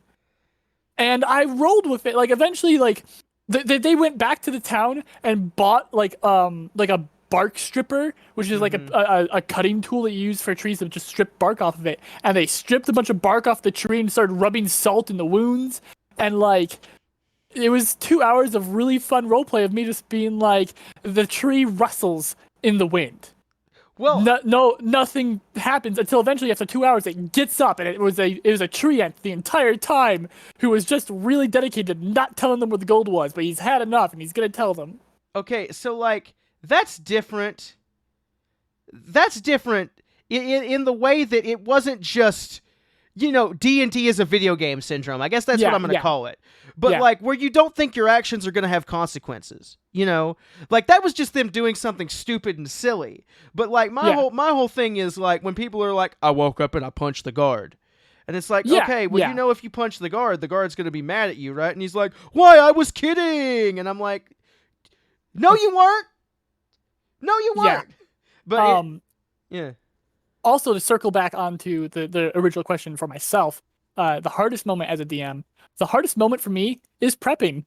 And I rolled with it. Like, eventually, like, they went back to the town and bought like a bark stripper, which is like a cutting tool that you use for trees to just strip bark off of it. And they stripped a bunch of bark off the tree and started rubbing salt in the wounds. And like, it was 2 hours of really fun roleplay of me just being like, the tree rustles in the wind. Well, nothing happens until eventually, after 2 hours, it gets up, and it was a tree ant the entire time who was just really dedicated to not telling them where the gold was, but he's had enough and he's gonna tell them. Okay, so like, that's different. That's different in the way that it wasn't just, D&D is a video game syndrome. I guess that's what I'm going to call it. But like, where you don't think your actions are going to have consequences, like, that was just them doing something stupid and silly. But like, my whole thing is like, when people are like, I woke up and I punched the guard. And it's like, okay, well, if you punch the guard's going to be mad at you, right? And he's like, why? I was kidding. And I'm like, no, you weren't. No, you weren't. But also, to circle back onto the original question for myself, the hardest moment as a DM, the hardest moment for me is prepping.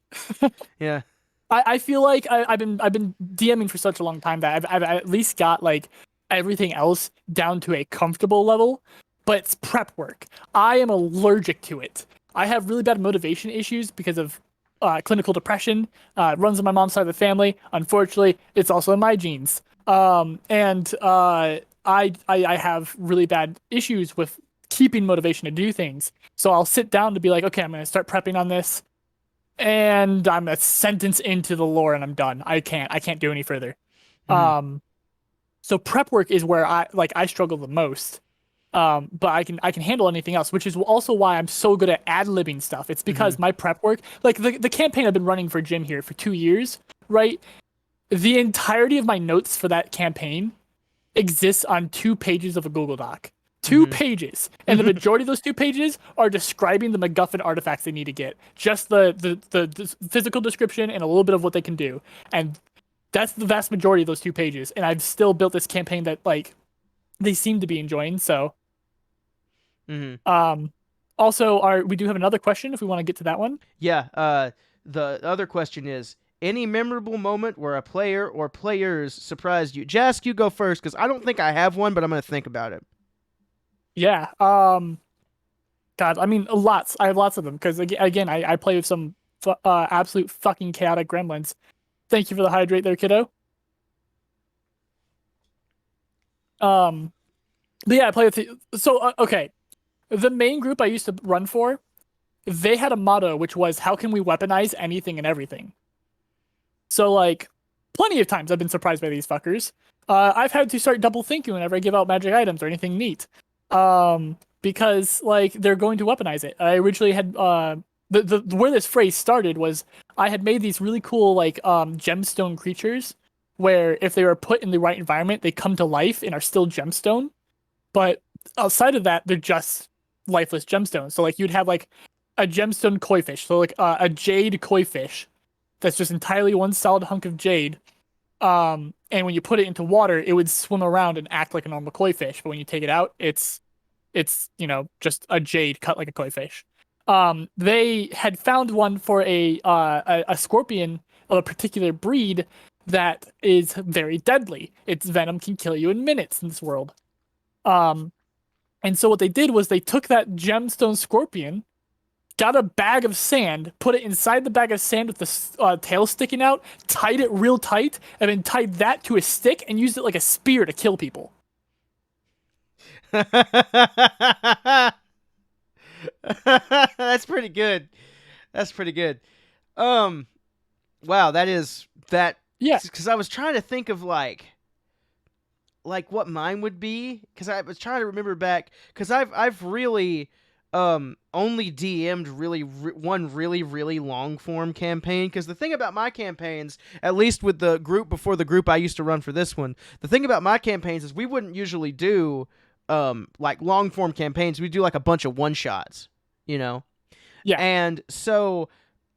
Yeah. I feel like I've been DMing for such a long time that I've at least got like everything else down to a comfortable level, but it's prep work. I am allergic to it. I have really bad motivation issues because of clinical depression. It runs in my mom's side of the family. Unfortunately, it's also in my genes. I have really bad issues with keeping motivation to do things. So I'll sit down to be like, okay, I'm going to start prepping on this. And I'm a sentence into the lore and I'm done. I can't do any further. So prep work is where I struggle the most. But I can handle anything else, which is also why I'm so good at ad-libbing stuff. It's because my prep work, like the campaign I've been running for Jim here for 2 years, right? The entirety of my notes for that campaign exists on 2 pages of a Google Doc. 2 pages. And the majority of those 2 pages are describing the MacGuffin artifacts they need to get. Just the physical description and a little bit of what they can do. And that's the vast majority of those 2 pages. And I've still built this campaign that, like, they seem to be enjoying, so. Also, we do have another question if we want to get to that one. Yeah, the other question is, any memorable moment where a player or players surprised you? Jask, you go first, because I don't think I have one, but I'm going to think about it. Yeah. God, I mean, lots. I have lots of them, because, again, I play with some absolute fucking chaotic gremlins. Thank you for the hydrate there, kiddo. But yeah, I play with... okay. The main group I used to run for, they had a motto, which was, how can we weaponize anything and everything? So, like, plenty of times I've been surprised by these fuckers. I've had to start double thinking whenever I give out magic items or anything neat. because like they're going to weaponize it. I originally had the where this phrase started was I had made these really cool like gemstone creatures where if they were put in the right environment, they come to life and are still gemstone. But outside of that, they're just lifeless gemstones. So like you'd have like a gemstone koi fish, so like a jade koi fish that's just entirely one solid hunk of jade. And when you put it into water, it would swim around and act like a normal koi fish. But when you take it out, it's just a jade cut like a koi fish. They had found one for a scorpion of a particular breed that is very deadly. Its venom can kill you in minutes in this world. Um, and so what they did was they took that gemstone scorpion, got a bag of sand, put it inside the bag of sand with the tail sticking out, tied it real tight, and then tied that to a stick and used it like a spear to kill people. That's pretty good. That's pretty good. Wow, that is that. Yeah. Because I was trying to think of like what mine would be. Because I was trying to remember back. Because I've really only DM'd one really long form campaign. Because the thing about my campaigns, at least with the group before the group I used to run for this one, the thing about my campaigns is we wouldn't usually do like long form campaigns. We do like a bunch of one shots, Yeah. And so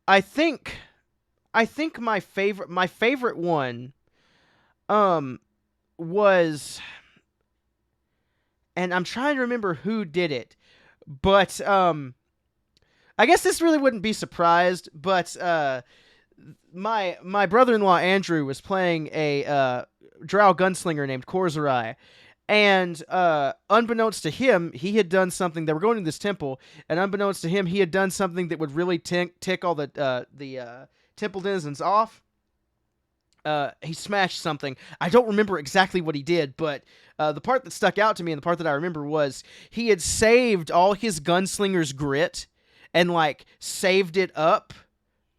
I think my favorite one was, and I'm trying to remember who did it, but I guess this really wouldn't be surprised, but my brother-in-law Andrew was playing a drow gunslinger named Korzarai. And unbeknownst to him, he had done something. They were going to this temple, and unbeknownst to him, he had done something that would really tick all the temple denizens off. He smashed something. I don't remember exactly what he did, but the part that stuck out to me and the part that I remember was he had saved all his gunslinger's grit and like saved it up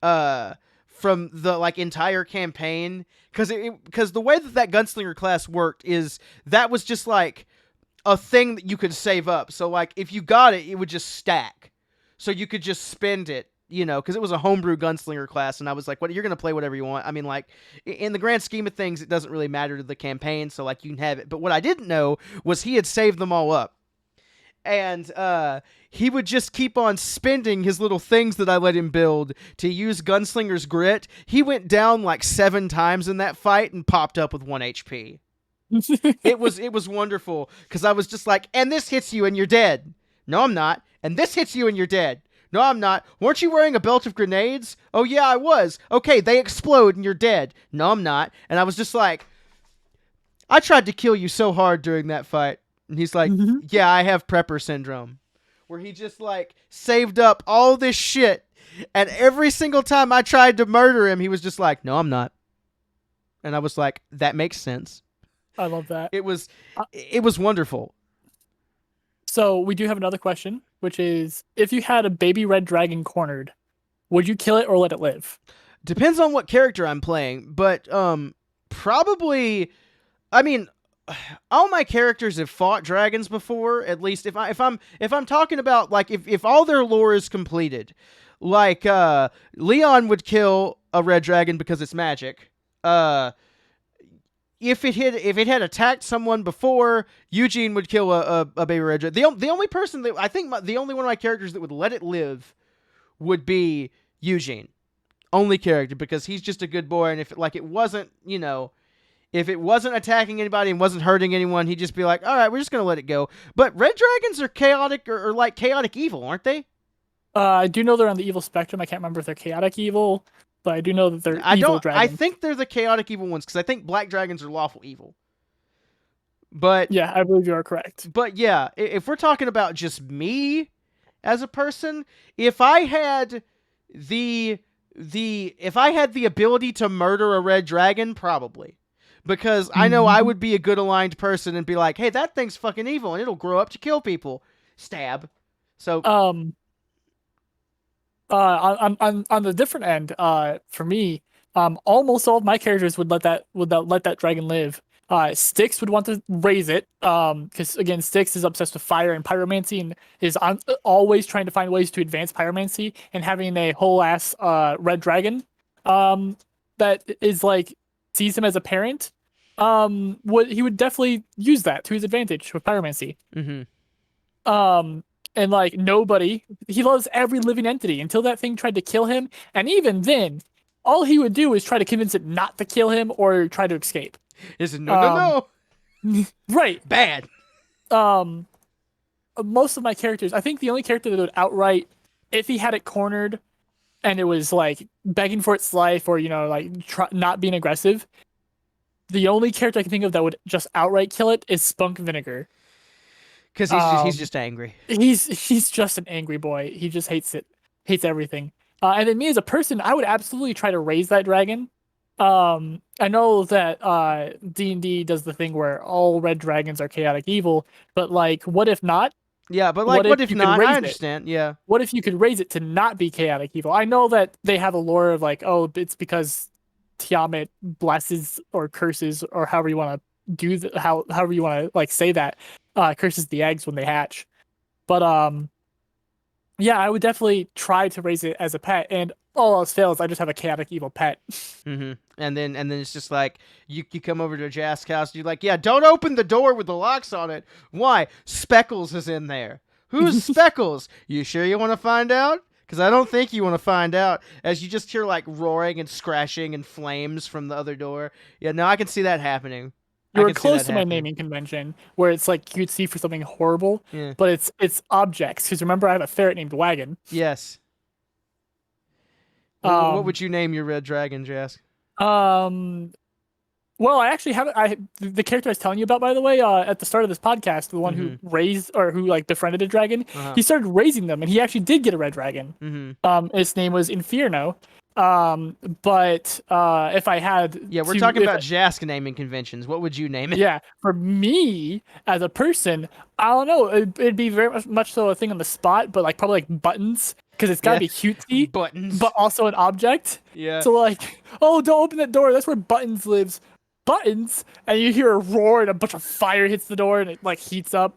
from the like entire campaign, because the way that gunslinger class worked is that was just like a thing that you could save up. So like if you got it, it would just stack, so you could just spend it, because it was a homebrew gunslinger class. And I was like, what, you're gonna play whatever you want. I mean, like in the grand scheme of things, it doesn't really matter to the campaign, so like you can have it. But what I didn't know was he had saved them all up. And he would just keep on spending his little things that I let him build to use Gunslinger's Grit. He went down like 7 times in that fight and popped up with 1 HP. It was wonderful, because I was just like, and this hits you and you're dead. No, I'm not. And this hits you and you're dead. No, I'm not. Weren't you wearing a belt of grenades? Oh, yeah, I was. Okay, they explode and you're dead. No, I'm not. And I was just like, I tried to kill you so hard during that fight. And he's like, yeah, I have prepper syndrome. Where he just like saved up all this shit. And every single time I tried to murder him, he was just like, no, I'm not. And I was like, that makes sense. I love that. It was wonderful. So we do have another question, which is, if you had a baby red dragon cornered, would you kill it or let it live? Depends on what character I'm playing, but probably, I mean, all my characters have fought dragons before. At least if I'm talking about like if all their lore is completed, like Leon would kill a red dragon because it's magic. If it had attacked someone before, Eugene would kill a baby red dragon. The only person that I think the only one of my characters that would let it live would be Eugene. Only character, because he's just a good boy, and if it wasn't, if it wasn't attacking anybody and wasn't hurting anyone, he'd just be like, all right, we're just going to let it go. But red dragons are chaotic or like chaotic evil, aren't they? I do know they're on the evil spectrum. I can't remember if they're chaotic evil, but I do know that they're evil dragons. I think they're the chaotic evil ones, because I think black dragons are lawful evil. But yeah, I believe you are correct. But yeah, if we're talking about just me as a person, if I had the ability to murder a red dragon, probably. Because I know I would be a good aligned person and be like, hey, that thing's fucking evil and it'll grow up to kill people. Stab. So on the different end, for me, almost all of my characters would let that dragon live. Styx would want to raise it, because again, Styx is obsessed with fire and pyromancy, and is always trying to find ways to advance pyromancy. And having a whole ass red dragon, that is like sees him as a parent, he would definitely use that to his advantage with pyromancy. Mm-hmm. And like he loves every living entity until that thing tried to kill him, and even then, all he would do is try to convince it not to kill him or try to escape. Is no. Right. Bad. Most of my characters, I think the only character that would outright, if he had it cornered and it was like begging for its life or, like not being aggressive, the only character I can think of that would just outright kill it is Spunk Vinegar. Because he's just angry. He's just an angry boy. He just hates everything. And then me as a person, I would absolutely try to raise that dragon. I know that D&D does the thing where all red dragons are chaotic evil, but like, what if not? Yeah, but like, what if not? I understand. Yeah. What if you could raise it to not be chaotic evil? I know that they have a lore of like, oh, it's because Tiamat blesses or curses, or however you want to do however you want to like say that, curses the eggs when they hatch. But yeah, I would definitely try to raise it as a pet, and all else fails, I just have a chaotic evil pet. Mm-hmm. And then it's just like you come over to Jask's house, and you're like, yeah, don't open the door with the locks on it. Why? Speckles is in there. Who's Speckles? You sure you want to find out? Because I don't think you want to find out. As you just hear like roaring and scratching and flames from the other door. Yeah, no, I can see that happening. You were close to my naming convention, where it's like you'd see for something horrible, but it's objects. Because remember, I have a ferret named Wagon. Yes. What would you name your red dragon, Jask? Well, I actually have the character I was telling you about, by the way, at the start of this podcast, the one who raised or who like befriended a dragon. He started raising them, and he actually did get a red dragon. His name was Inferno. But if I had, we're talking about Jask naming conventions. What would you name it? Yeah, for me as a person, I don't know. It'd be very much so a thing on the spot, but like probably like Buttons, because it's gotta be cutesy, Buttons, but also an object. Yeah. So like, oh, don't open that door. That's where Buttons lives. Buttons, and you hear a roar and a bunch of fire hits the door and it like heats up.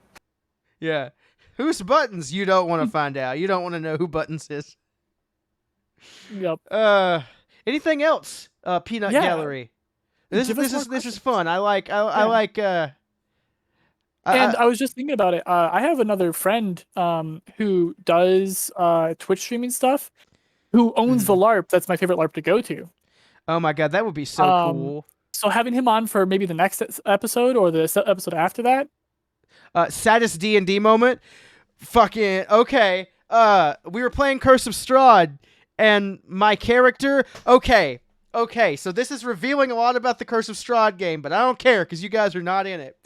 Yeah. Who's Buttons? You don't want to find out. You don't want to know who Buttons is. Yep. Anything else? Peanut Gallery. This is fun. I like. And I was just thinking about it. I have another friend who does Twitch streaming stuff, who owns the LARP. That's my favorite LARP to go to. Oh my god, that would be so cool. So having him on for maybe the next episode or the episode after that. Saddest D&D moment. Fucking okay. We were playing Curse of Strahd, and my character. Okay. So this is revealing a lot about the Curse of Strahd game, but I don't care because you guys are not in it.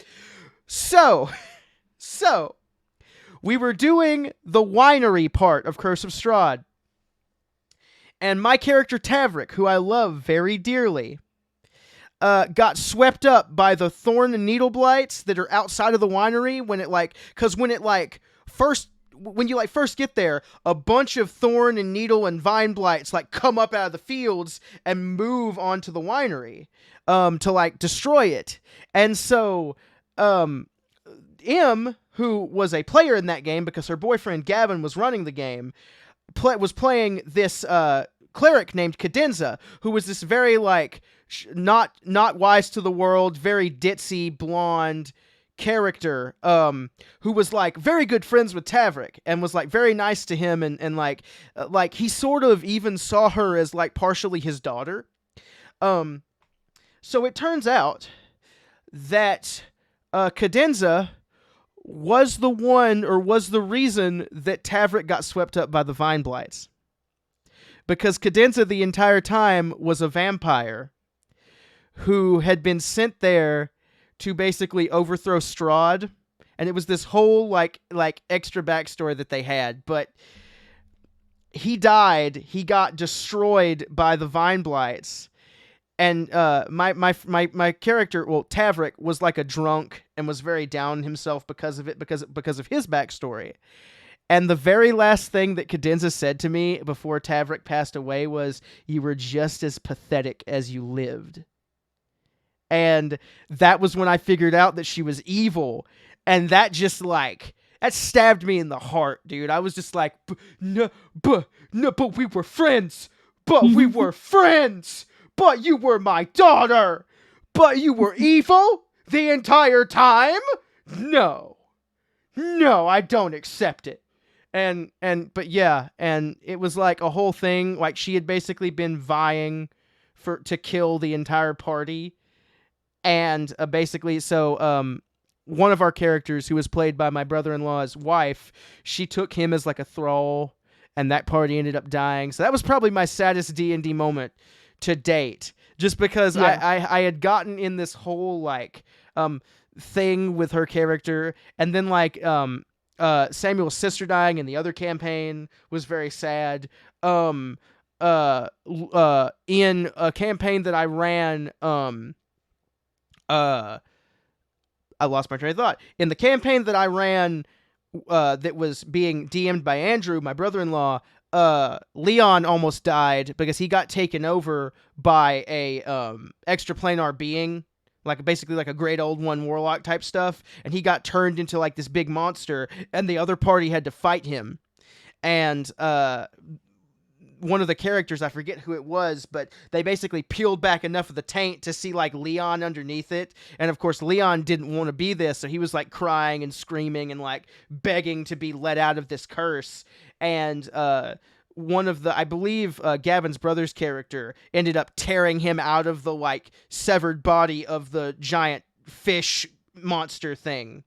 So we were doing the winery part of Curse of Strahd, and my character Tavrik, who I love very dearly, got swept up by the thorn and needle blights that are outside of the winery when you first get there, a bunch of thorn and needle and vine blights like come up out of the fields and move onto the winery to like destroy it. And so M, who was a player in that game because her boyfriend Gavin was running the game, was playing this cleric named Cadenza, who was this very like not wise to the world, very ditzy blonde character, who was like very good friends with Tavrik and was like very nice to him, and like he sort of even saw her as like partially his daughter. So it turns out that Cadenza was the reason that Tavrik got swept up by the vine blights, because Cadenza the entire time was a vampire who had been sent there to basically overthrow Strahd, and it was this whole like extra backstory that they had. But he died. He got destroyed by the vine blights, and my character, well, Tavrik, was like a drunk and was very down himself because of it, because of his backstory. And the very last thing that Cadenza said to me before Tavrik passed away was, "You were just as pathetic as you lived." And that was when I figured out that she was evil. And that just like, that stabbed me in the heart, dude. I was just like, no, but we were friends. But we were friends. But you were my daughter. But you were evil the entire time? No. No, I don't accept it. But yeah, and it was like a whole thing. Like she had basically been vying to kill the entire party. And basically, so one of our characters, who was played by my brother-in-law's wife, she took him as like a thrall, and that party ended up dying. So that was probably my saddest D&D moment to date, just because I had gotten in this whole like thing with her character, and then like Samuel's sister dying in the other campaign was very sad. In a campaign that I ran, I lost my train of thought. In the campaign that I ran, that was being DM'd by Andrew, my brother-in-law, Leon almost died because he got taken over by a extraplanar being, like basically like a great old one warlock type stuff, and he got turned into like this big monster, and the other party had to fight him. And one of the characters, I forget who it was, but they basically peeled back enough of the taint to see like Leon underneath it. And of course, Leon didn't want to be this, so he was like crying and screaming and like begging to be let out of this curse. And one of the, I believe Gavin's brother's character ended up tearing him out of the like severed body of the giant fish monster thing.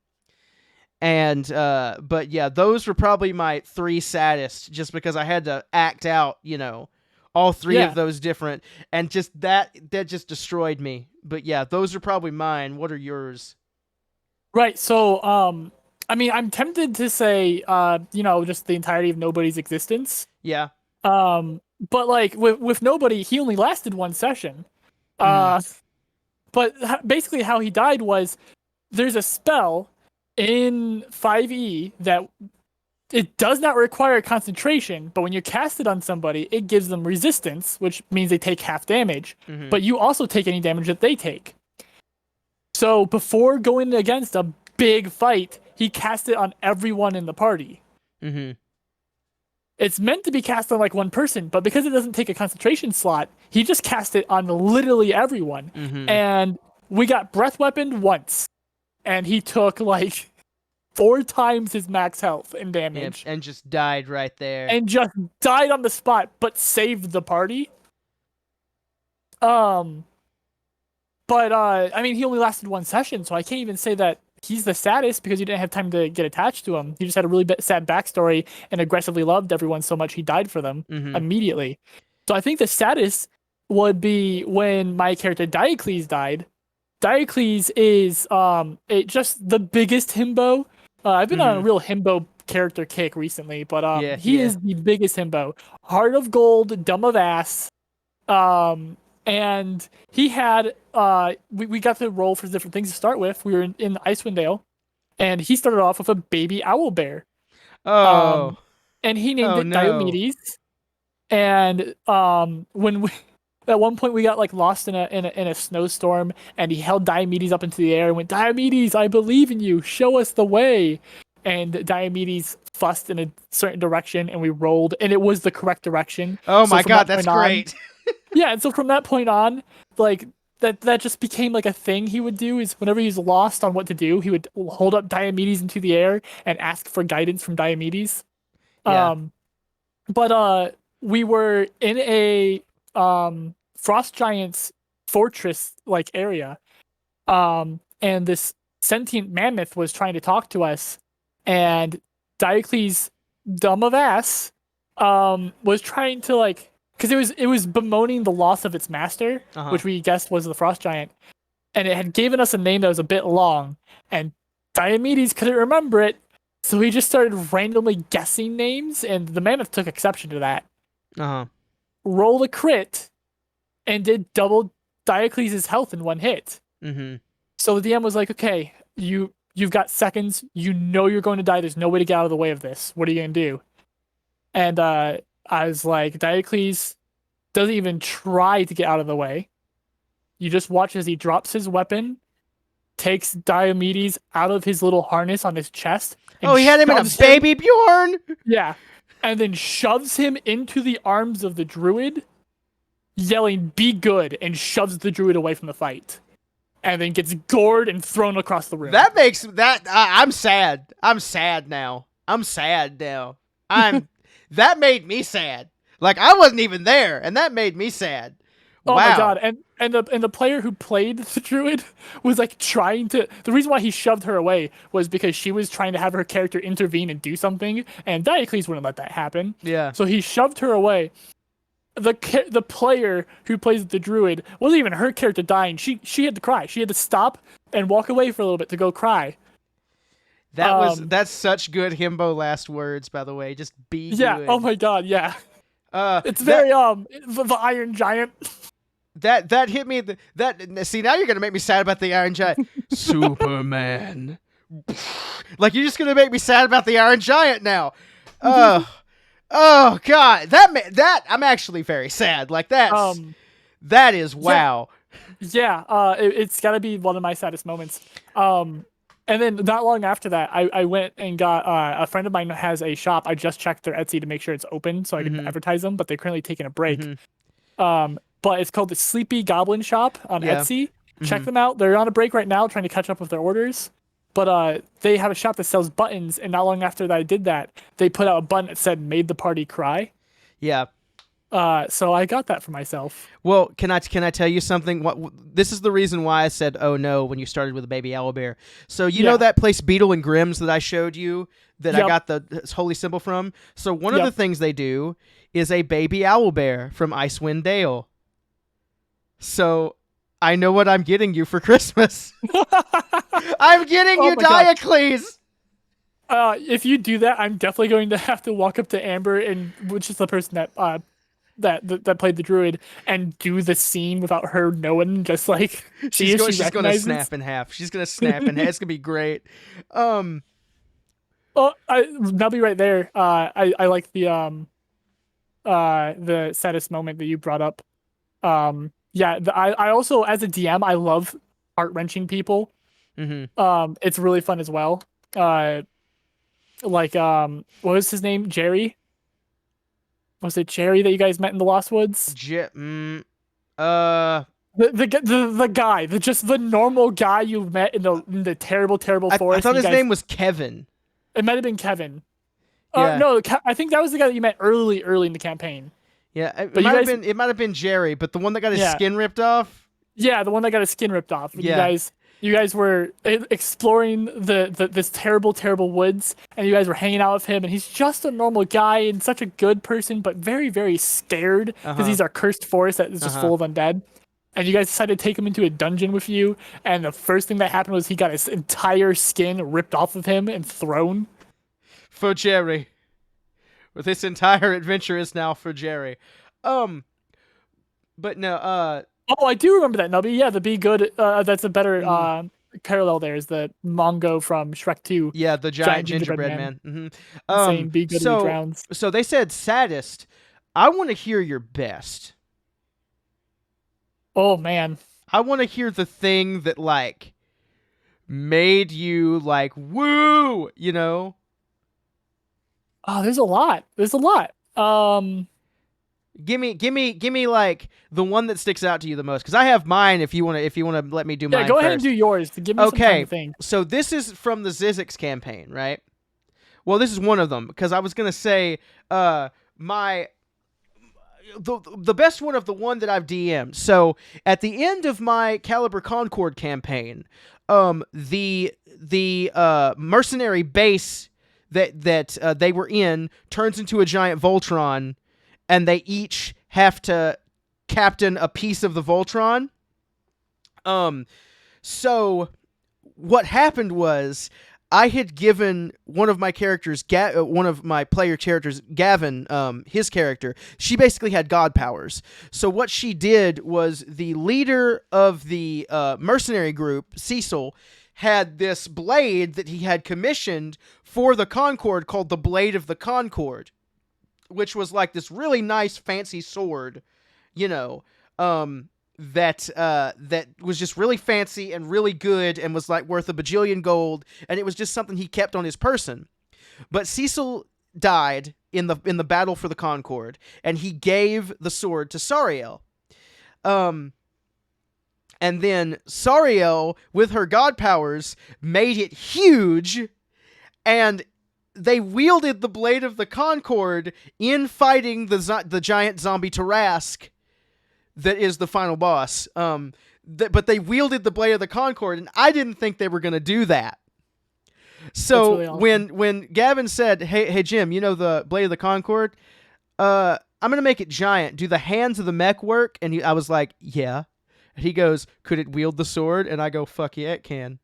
And but yeah, those were probably my three saddest, just because I had to act out, you know, all three of those different, and just that just destroyed me. But yeah, those are probably mine. What are yours? Right. So I mean, I'm tempted to say you know, just the entirety of Nobody's existence. Yeah. But like with Nobody, he only lasted one session. But basically how he died was, there's a spell in 5e that it does not require concentration, but when you cast it on somebody, it gives them resistance, which means they take half damage, but you also take any damage that they take. So before going against a big fight, he cast it on everyone in the party. It's meant to be cast on like one person, but because it doesn't take a concentration slot, he just cast it on literally everyone. And we got breath weaponed once, and he took like 4 times his max health and damage. And just died right there. And just died on the spot, but saved the party. But I mean, he only lasted one session, so I can't even say that he's the saddest, because you didn't have time to get attached to him. He just had a really sad backstory and aggressively loved everyone so much he died for them immediately. So I think the saddest would be when my character Diocles died. Diocles is just the biggest himbo. I've been on a real himbo character kick recently, but he is the biggest himbo. Heart of gold, dumb of ass. And he had we got to roll for different things to start with. We were in Icewind Dale, and he started off with a baby owl bear. And he named it Diomedes. And when we at one point we got like lost in a snowstorm, and he held Diomedes up into the air and went, "Diomedes, I believe in you. Show us the way." And Diomedes fussed in a certain direction, and we rolled, and it was the correct direction. Oh my god, that's great. Yeah, and so from that point on, like that just became like a thing he would do. Is whenever he's lost on what to do, he would hold up Diomedes into the air and ask for guidance from Diomedes. But we were in a frost giant's fortress like area, and this sentient mammoth was trying to talk to us, and Diocles, dumb of ass, was trying to like, because it was bemoaning the loss of its master, which we guessed was the frost giant, and it had given us a name that was a bit long, and Diomedes couldn't remember it, so he just started randomly guessing names, and the mammoth took exception to that. Rolled a crit, and did double Diocles' health in one hit. So the DM was like, "Okay, you've got seconds. You know you're going to die. There's no way to get out of the way of this. What are you gonna do?" And I was like, Diocles doesn't even try to get out of the way. You just watch as he drops his weapon, takes Diomedes out of his little harness on his chest. And he had him in a baby Bjorn? Yeah. And then shoves him into the arms of the druid, yelling, "Be good," and shoves the druid away from the fight. And then gets gored and thrown across the room. That makes that I'm sad. I'm sad now. That made me sad. Like, I wasn't even there, and that made me sad. Oh wow. My god! And the player who played the druid was like trying to. The reason why he shoved her away was because she was trying to have her character intervene and do something, and Diocles wouldn't let that happen. Yeah. So he shoved her away. The player who plays the druid wasn't even her character dying. She had to cry. She had to stop and walk away for a little bit to go cry. That's such good himbo last words, by the way. Just be good. Oh my god, yeah. It's very the Iron Giant. That hit me. See, now you're gonna make me sad about the Iron Giant. Superman. Like, you're just gonna make me sad about the Iron Giant now. Oh god, that I'm actually very sad. Like, that is wow. Yeah, it's got to be one of my saddest moments. And then not long after that, I went and got a friend of mine has a shop. I just checked their Etsy to make sure it's open so I can advertise them, but they're currently taking a break. But it's called the Sleepy Goblin Shop on Etsy. Check them out. They're on a break right now, trying to catch up with their orders. But they have a shop that sells buttons, and not long after that I did that, they put out a button that said "Made the Party Cry." Yeah. So I got that for myself. Well, can I tell you something? This is the reason why I said "oh no" when you started with a baby owlbear. So you know that place Beetle and Grimm's that I showed you that I got the holy symbol from? So one of the things they do is a baby owlbear from Icewind Dale. So I know what I'm getting you for Christmas. I'm getting you Diocles. If you do that, I'm definitely going to have to walk up to Amber, which is the person that played the druid, and do the scene without her knowing. Just like she's gonna snap in half. She's gonna snap in half. It's gonna be great. That'll be right there. I like the saddest moment that you brought up. I also, as a DM, I love heart-wrenching people. It's really fun as well. What was his name? Jerry? Was it Jerry that you guys met in the Lost Woods? The guy, the normal guy you met in the terrible forest. I thought his name was Kevin. It might have been Kevin. Yeah. No, I think that was the guy that you met early in the campaign. Yeah, it might have been Jerry, but the one that got his skin ripped off. Yeah, the one that got his skin ripped off. Yeah. You guys were exploring this terrible woods, and you guys were hanging out with him, and he's just a normal guy and such a good person, but very, very scared because he's our cursed forest that is just full of undead. And you guys decided to take him into a dungeon with you, and the first thing that happened was he got his entire skin ripped off of him and thrown. For Jerry. This entire adventure is now for Jerry. But no, Oh, I do remember that, Nubby. Yeah, the Be Good, that's a better parallel there is the Mongo from Shrek 2. Yeah, the giant gingerbread man. Saying Be Good and he drowns. So they said saddest. I want to hear your best. Oh, man. I want to hear the thing that, like, made you, like, woo, you know? Oh, there's a lot. Give me like the one that sticks out to you the most, because I have mine. If you want to let me do mine. Yeah, go ahead and first. do yours to give me some time to think. So this is from the Zizix campaign, right? Well, this is one of them, because I was gonna say the best one of the one that I've DM'd. So at the end of my Caliber Concord campaign, the mercenary base that they were in turns into a giant Voltron. And they each have to captain a piece of the Voltron. So what happened was I had given one of my characters, one of my player characters, Gavin, his character, she basically had god powers. So what she did was the leader of the mercenary group, Cecil, had this blade that he had commissioned for the Concord called the Blade of the Concord, which was like this really nice fancy sword, you know. that was just really fancy and really good and was like worth a bajillion gold, and it was just something he kept on his person. But Cecil died in the battle for the Concord, and he gave the sword to Sariel. And then Sariel, with her god powers, made it huge, and they wielded the blade of the Concord in fighting the giant zombie Tarask that is the final boss. But they wielded the blade of the Concord, and I didn't think they were going to do that. So really awesome. when Gavin said, "Hey Jim, you know the blade of the Concord? I'm gonna make it giant. Do the hands of the mech work?" And I was like, "Yeah." And he goes, "Could it wield the sword?" And I go, "Fuck yeah, it can."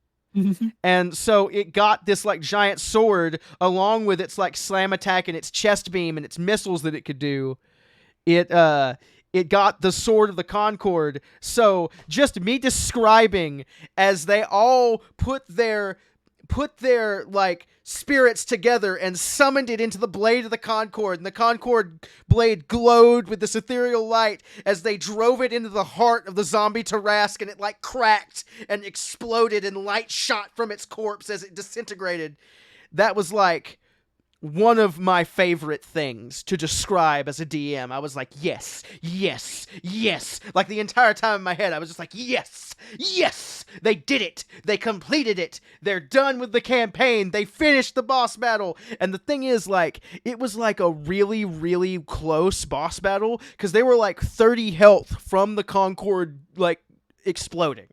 And so it got this like giant sword along with its like slam attack and its chest beam and its missiles that it could do. It got the sword of the Concord. So just me describing as they all put their like spirits together and summoned it into the blade of the Concord, and the Concord blade glowed with this ethereal light as they drove it into the heart of the zombie Tarask, and it like cracked and exploded, and light shot from its corpse as it disintegrated. That was like one of my favorite things to describe as a DM. I was like, yes, yes, yes. Like the entire time in my head, I was just like, yes, yes. They did it. They completed it. They're done with the campaign. They finished the boss battle. And the thing is, like, it was like a really, really close boss battle because they were like 30 health from the Concord, like, exploding.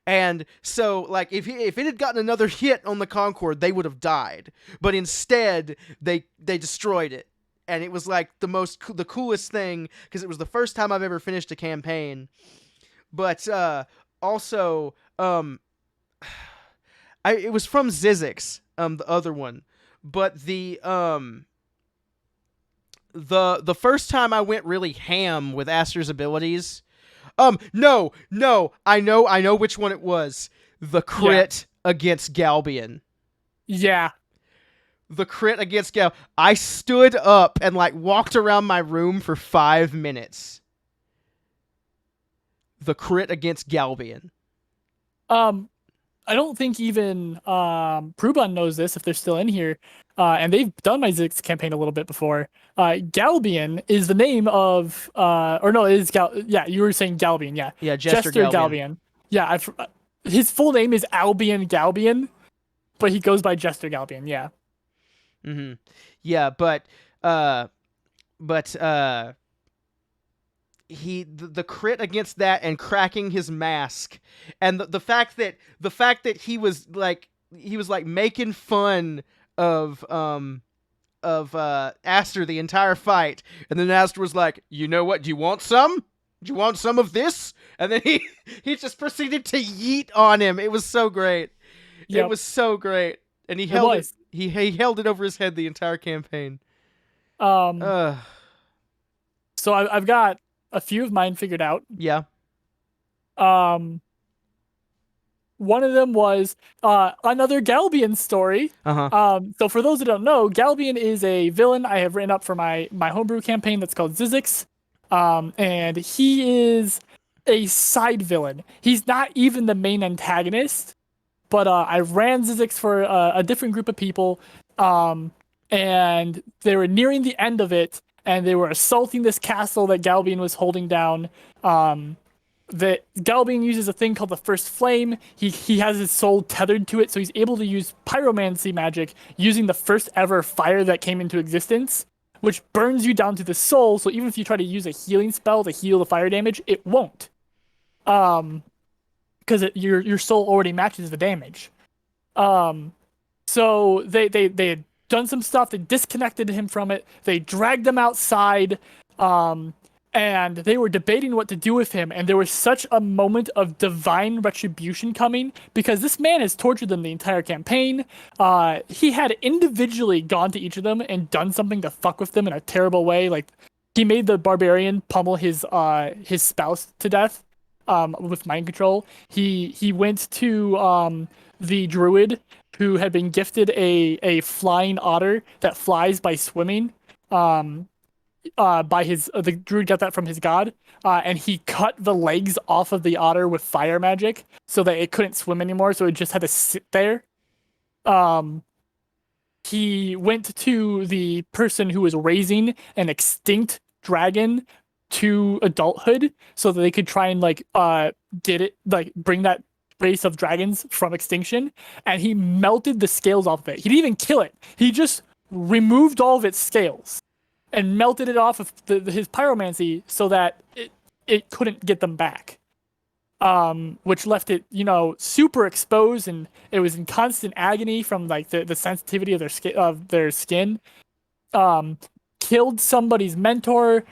And so, like, if it had gotten another hit on the Concord, they would have died. But instead, they destroyed it, and it was like the coolest thing because it was the first time I've ever finished a campaign. But also, it was from Zizix, the other one. But the first time I went really ham with Aster's abilities. No, I know which one it was. The crit against Galbian. Yeah. The crit against Gal. I stood up and like walked around my room for 5 minutes. The crit against Galbian. I don't think even Prubon knows this if they're still in here. And they've done my Zix campaign a little bit before. Galbian is the name of or no, it is yeah, you were saying Galbian, yeah. Yeah, Jester Galbian. Yeah, his full name is Albion Galbian, but he goes by Jester Galbian, yeah. Mm-hmm. Yeah, but the crit against that and cracking his mask, and the fact that he was like making fun of Aster the entire fight, and then Aster was like, "You know what? Do you want some? Do you want some of this?" And then he just proceeded to yeet on him. It was so great. Yep. It was so great, and he held it. He held it over his head the entire campaign. So I've got a few of mine figured out. Yeah. One of them was another Galbian story. So for those that don't know, Galbian is a villain I have written up for my homebrew campaign that's called Zizix. And he is a side villain. He's not even the main antagonist, but I ran Zizix for a different group of people, and they were nearing the end of it, and they were assaulting this castle that Galbian was holding down. That Galbian uses a thing called the First Flame. He has his soul tethered to it, so he's able to use pyromancy magic using the first ever fire that came into existence, which burns you down to the soul, so even if you try to use a healing spell to heal the fire damage, it won't. Because your soul already matches the damage. So they had done some stuff, they disconnected him from it, they dragged him outside, and they were debating what to do with him, and there was such a moment of divine retribution coming, because this man has tortured them the entire campaign. He had individually gone to each of them and done something to fuck with them in a terrible way. Like, he made the barbarian pummel his spouse to death with mind control. He went to the druid who had been gifted a flying otter that flies by swimming. by his the druid got that from his god, and he cut the legs off of the otter with fire magic so that it couldn't swim anymore, so it just had to sit there. Um, he went to the person who was raising an extinct dragon to adulthood so that they could try and get it, like bring that race of dragons from extinction, and he melted the scales off of it. He didn't even kill it. He just removed all of its scales and melted it off of his pyromancy so that it couldn't get them back. Which left it, super exposed, and it was in constant agony from like the sensitivity of their skin. Killed somebody's mentor,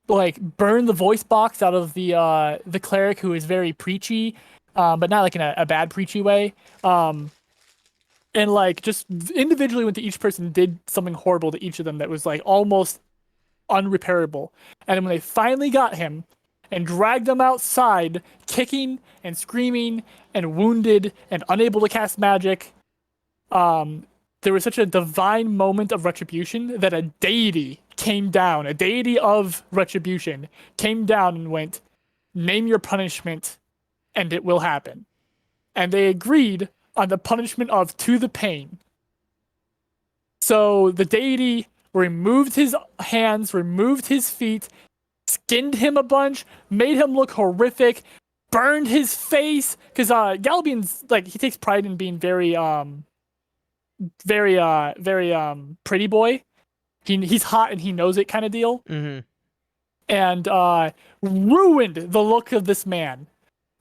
like burned the voice box out of the cleric who is very preachy, but not like in a bad preachy way. And like just individually went to each person, did something horrible to each of them that was like almost unrepairable. And when they finally got him and dragged him outside, kicking and screaming and wounded and unable to cast magic, there was such a divine moment of retribution that a deity came down, a deity of retribution came down and went, "Name your punishment and it will happen." And they agreed on the punishment of to the pain. So the deity removed his hands, removed his feet, skinned him a bunch, made him look horrific, burned his face, because Galabian's like, he takes pride in being very pretty boy. He's hot and he knows it kind of deal. Mm-hmm. And ruined the look of this man,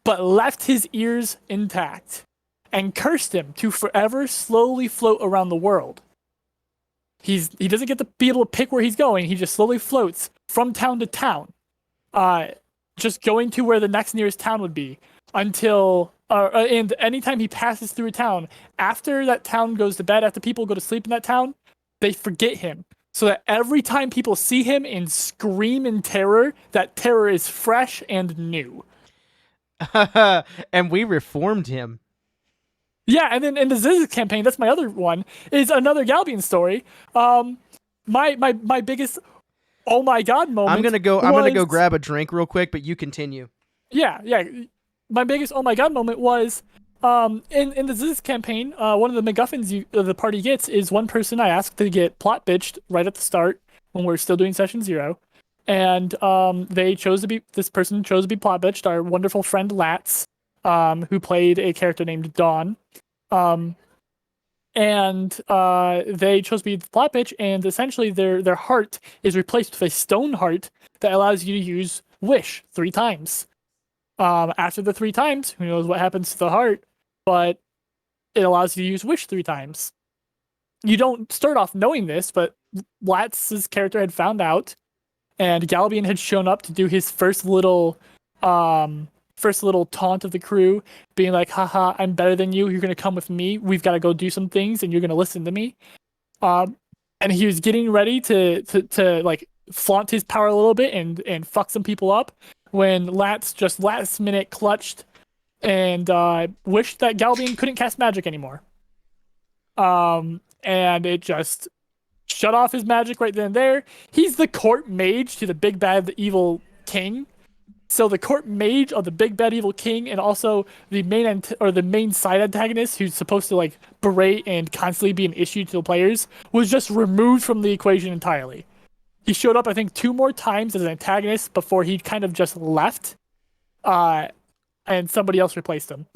but left his ears intact and cursed him to forever slowly float around the world. He doesn't get to be able to pick where he's going. He just slowly floats from town to town, just going to where the next nearest town would be until, and anytime he passes through a town, after that town goes to bed, after people go to sleep in that town, they forget him. So that every time people see him and scream in terror, that terror is fresh and new. And we reformed him. Yeah, and then in the Zizix campaign, that's my other one, is another Galbian story. My biggest oh my god moment. I'm gonna go grab a drink real quick, but you continue. Yeah. My biggest oh my god moment was in the Zizix campaign, one of the MacGuffins the party gets is one person I asked to get plot bitched right at the start when we're still doing session 0. And this person chose to be plot bitched, our wonderful friend Lats, who played a character named Dawn. And they chose to be the plot bitch, and essentially their heart is replaced with a stone heart that allows you to use wish 3 times. After the 3 times, who knows what happens to the heart, but it allows you to use wish 3 times. You don't start off knowing this, but Lats's character had found out, and Galabian had shown up to do his first little taunt of the crew, being like, haha, I'm better than you, you're gonna come with me, we've got to go do some things and you're gonna listen to me. And he was getting ready to like flaunt his power a little bit and fuck some people up when Lats just last minute clutched and wished that Galabian couldn't cast magic anymore. And it just shut off his magic right then and there. He's the court mage to the big bad the evil king. So the court mage of the big bad evil king, and also the main side antagonist, who's supposed to like berate and constantly be an issue to the players, was just removed from the equation entirely. He showed up, I think, 2 more times as an antagonist before he kind of just left, and somebody else replaced him.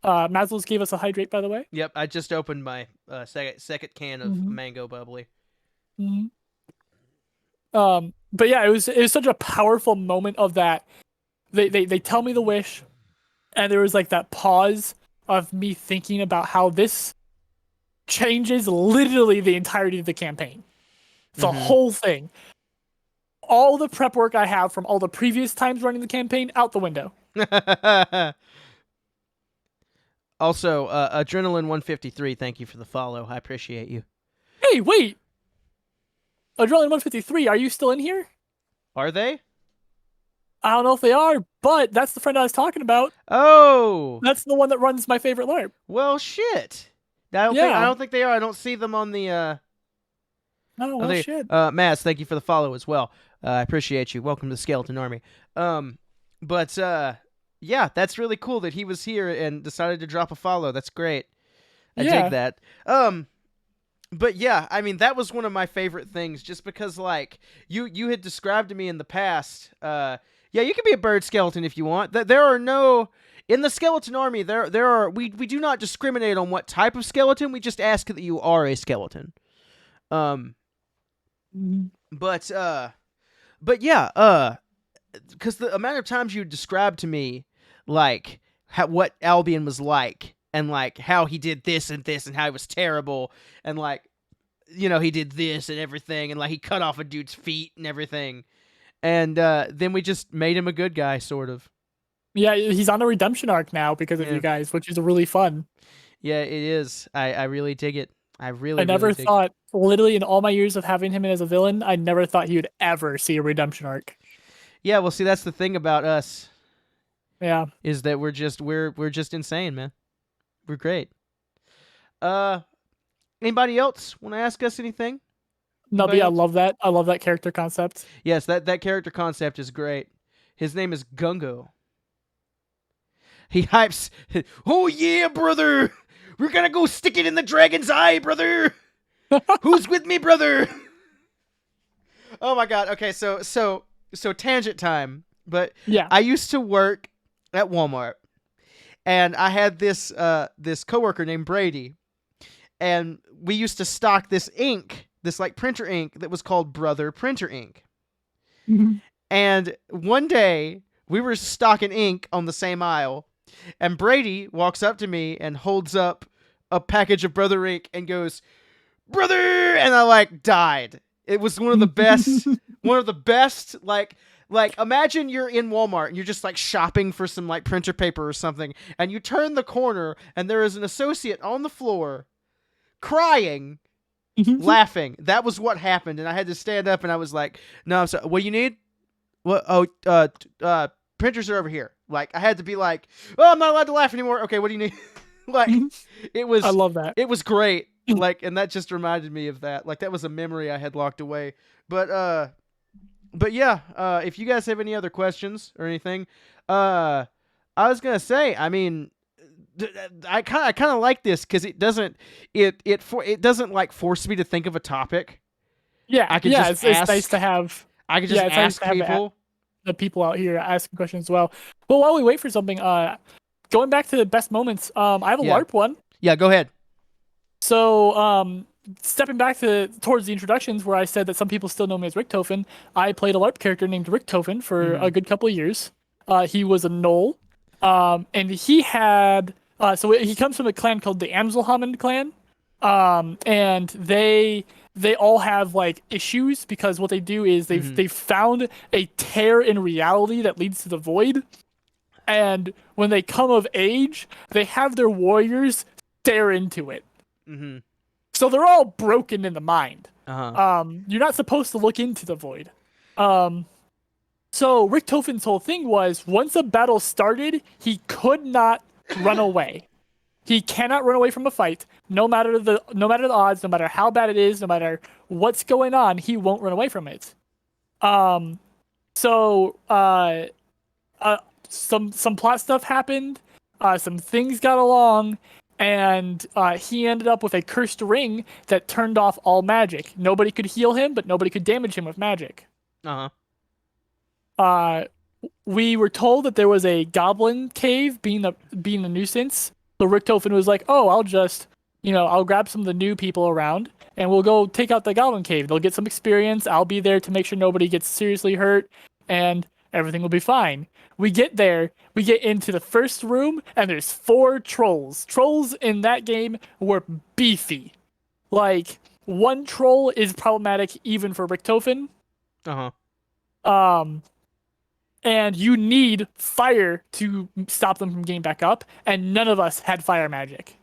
Maslow's gave us a hydrate, by the way. Yep, I just opened my second can of mango bubbly. Mm-hmm. But yeah, it was such a powerful moment of that. They tell me the wish, and there was like that pause of me thinking about how this changes literally the entirety of the campaign. The whole thing. All the prep work I have from all the previous times running the campaign, out the window. Also, Adrenaline 153, thank you for the follow. I appreciate you. Hey, wait! Adrenaline 153, are you still in here? Are they? I don't know if they are, but that's the friend I was talking about. Oh! That's the one that runs my favorite LARP. Well, shit. I don't think they are. I don't see them on the... Oh, well, shit. Maz, thank you for the follow as well. I appreciate you. Welcome to the Skeleton Army. But yeah, that's really cool that he was here and decided to drop a follow. That's great. I dig that. But yeah, I mean, that was one of my favorite things, just because, like, you had described to me in the past, yeah, you can be a bird skeleton if you want. There are no... In the Skeleton Army, we do not discriminate on what type of skeleton, we just ask that you are a skeleton. But yeah, because the amount of times you described to me, like, what Albion was like, and, like, how he did this, and how he was terrible, and, like, you know, he did this and everything, and, like, he cut off a dude's feet and everything, and then we just made him a good guy, sort of. Yeah, he's on a redemption arc now because of you guys, which is really fun. Yeah, it is. I really dig it. I never thought, literally in all my years of having him as a villain, I never thought he would ever see a redemption arc. Yeah, well, see, that's the thing about us. Yeah. Is that we're just insane, man. We're great. Anybody else want to ask us anything? Nubby, I love that. I love that character concept. Yes, that character concept is great. His name is Gungo. He hypes, oh yeah, brother! We're gonna go stick it in the dragon's eye, brother! Who's with me, brother? Oh my god, okay, so tangent time. But yeah, I used to work at Walmart, and I had this coworker named Brady, and we used to stock this ink, this like printer ink that was called Brother Printer Ink. Mm-hmm. And one day we were stocking ink on the same aisle, and Brady walks up to me and holds up a package of Brother ink and goes, "Brother!" And I like died. It was one of the best, like imagine you're in Walmart and you're just like shopping for some like printer paper or something, and you turn the corner and there is an associate on the floor crying, laughing. That was what happened, and I had to stand up and I was like, "No, I'm sorry. What do you need? What? Oh, printers are over here." Like, I had to be like, "Oh, I'm not allowed to laugh anymore." Okay, what do you need? Like, it was. I love that. It was great. Like, and that just reminded me of that. Like, that was a memory I had locked away. But yeah. If you guys have any other questions or anything, I was gonna say, I mean, I kind of like this because it doesn't like force me to think of a topic. Yeah, I can just ask. It's nice to have. I can just ask people. The people out here asking questions as well. But while we wait for something, going back to the best moments, I have a LARP one. Yeah, go ahead. So, stepping back towards the introductions where I said that some people still know me as Richtofen, I played a LARP character named Richtofen for a good couple of years. He was a Gnoll, and he had so he comes from a clan called the Amselhammond clan, and they all have like issues because what they do is they've found a tear in reality that leads to the void, and when they come of age, they have their warriors stare into it. Mm-hmm. So they're all broken in the mind. Uh-huh. You're not supposed to look into the void. So Richtofen's whole thing was once a battle started, he could not run away. He cannot run away from a fight, no matter the odds, no matter how bad it is, no matter what's going on, he won't run away from it. So some plot stuff happened, some things got along, and he ended up with a cursed ring that turned off all magic. Nobody could heal him, but nobody could damage him with magic. We were told that there was a goblin cave being a nuisance. So Richtofen was like, "Oh, I'll grab some of the new people around, and we'll go take out the goblin cave. They'll get some experience. I'll be there to make sure nobody gets seriously hurt, and everything will be fine." We get there, we get into the first room, and there's 4 trolls. Trolls in that game were beefy. Like, one troll is problematic even for Richtofen. And you need fire to stop them from getting back up, and none of us had fire magic.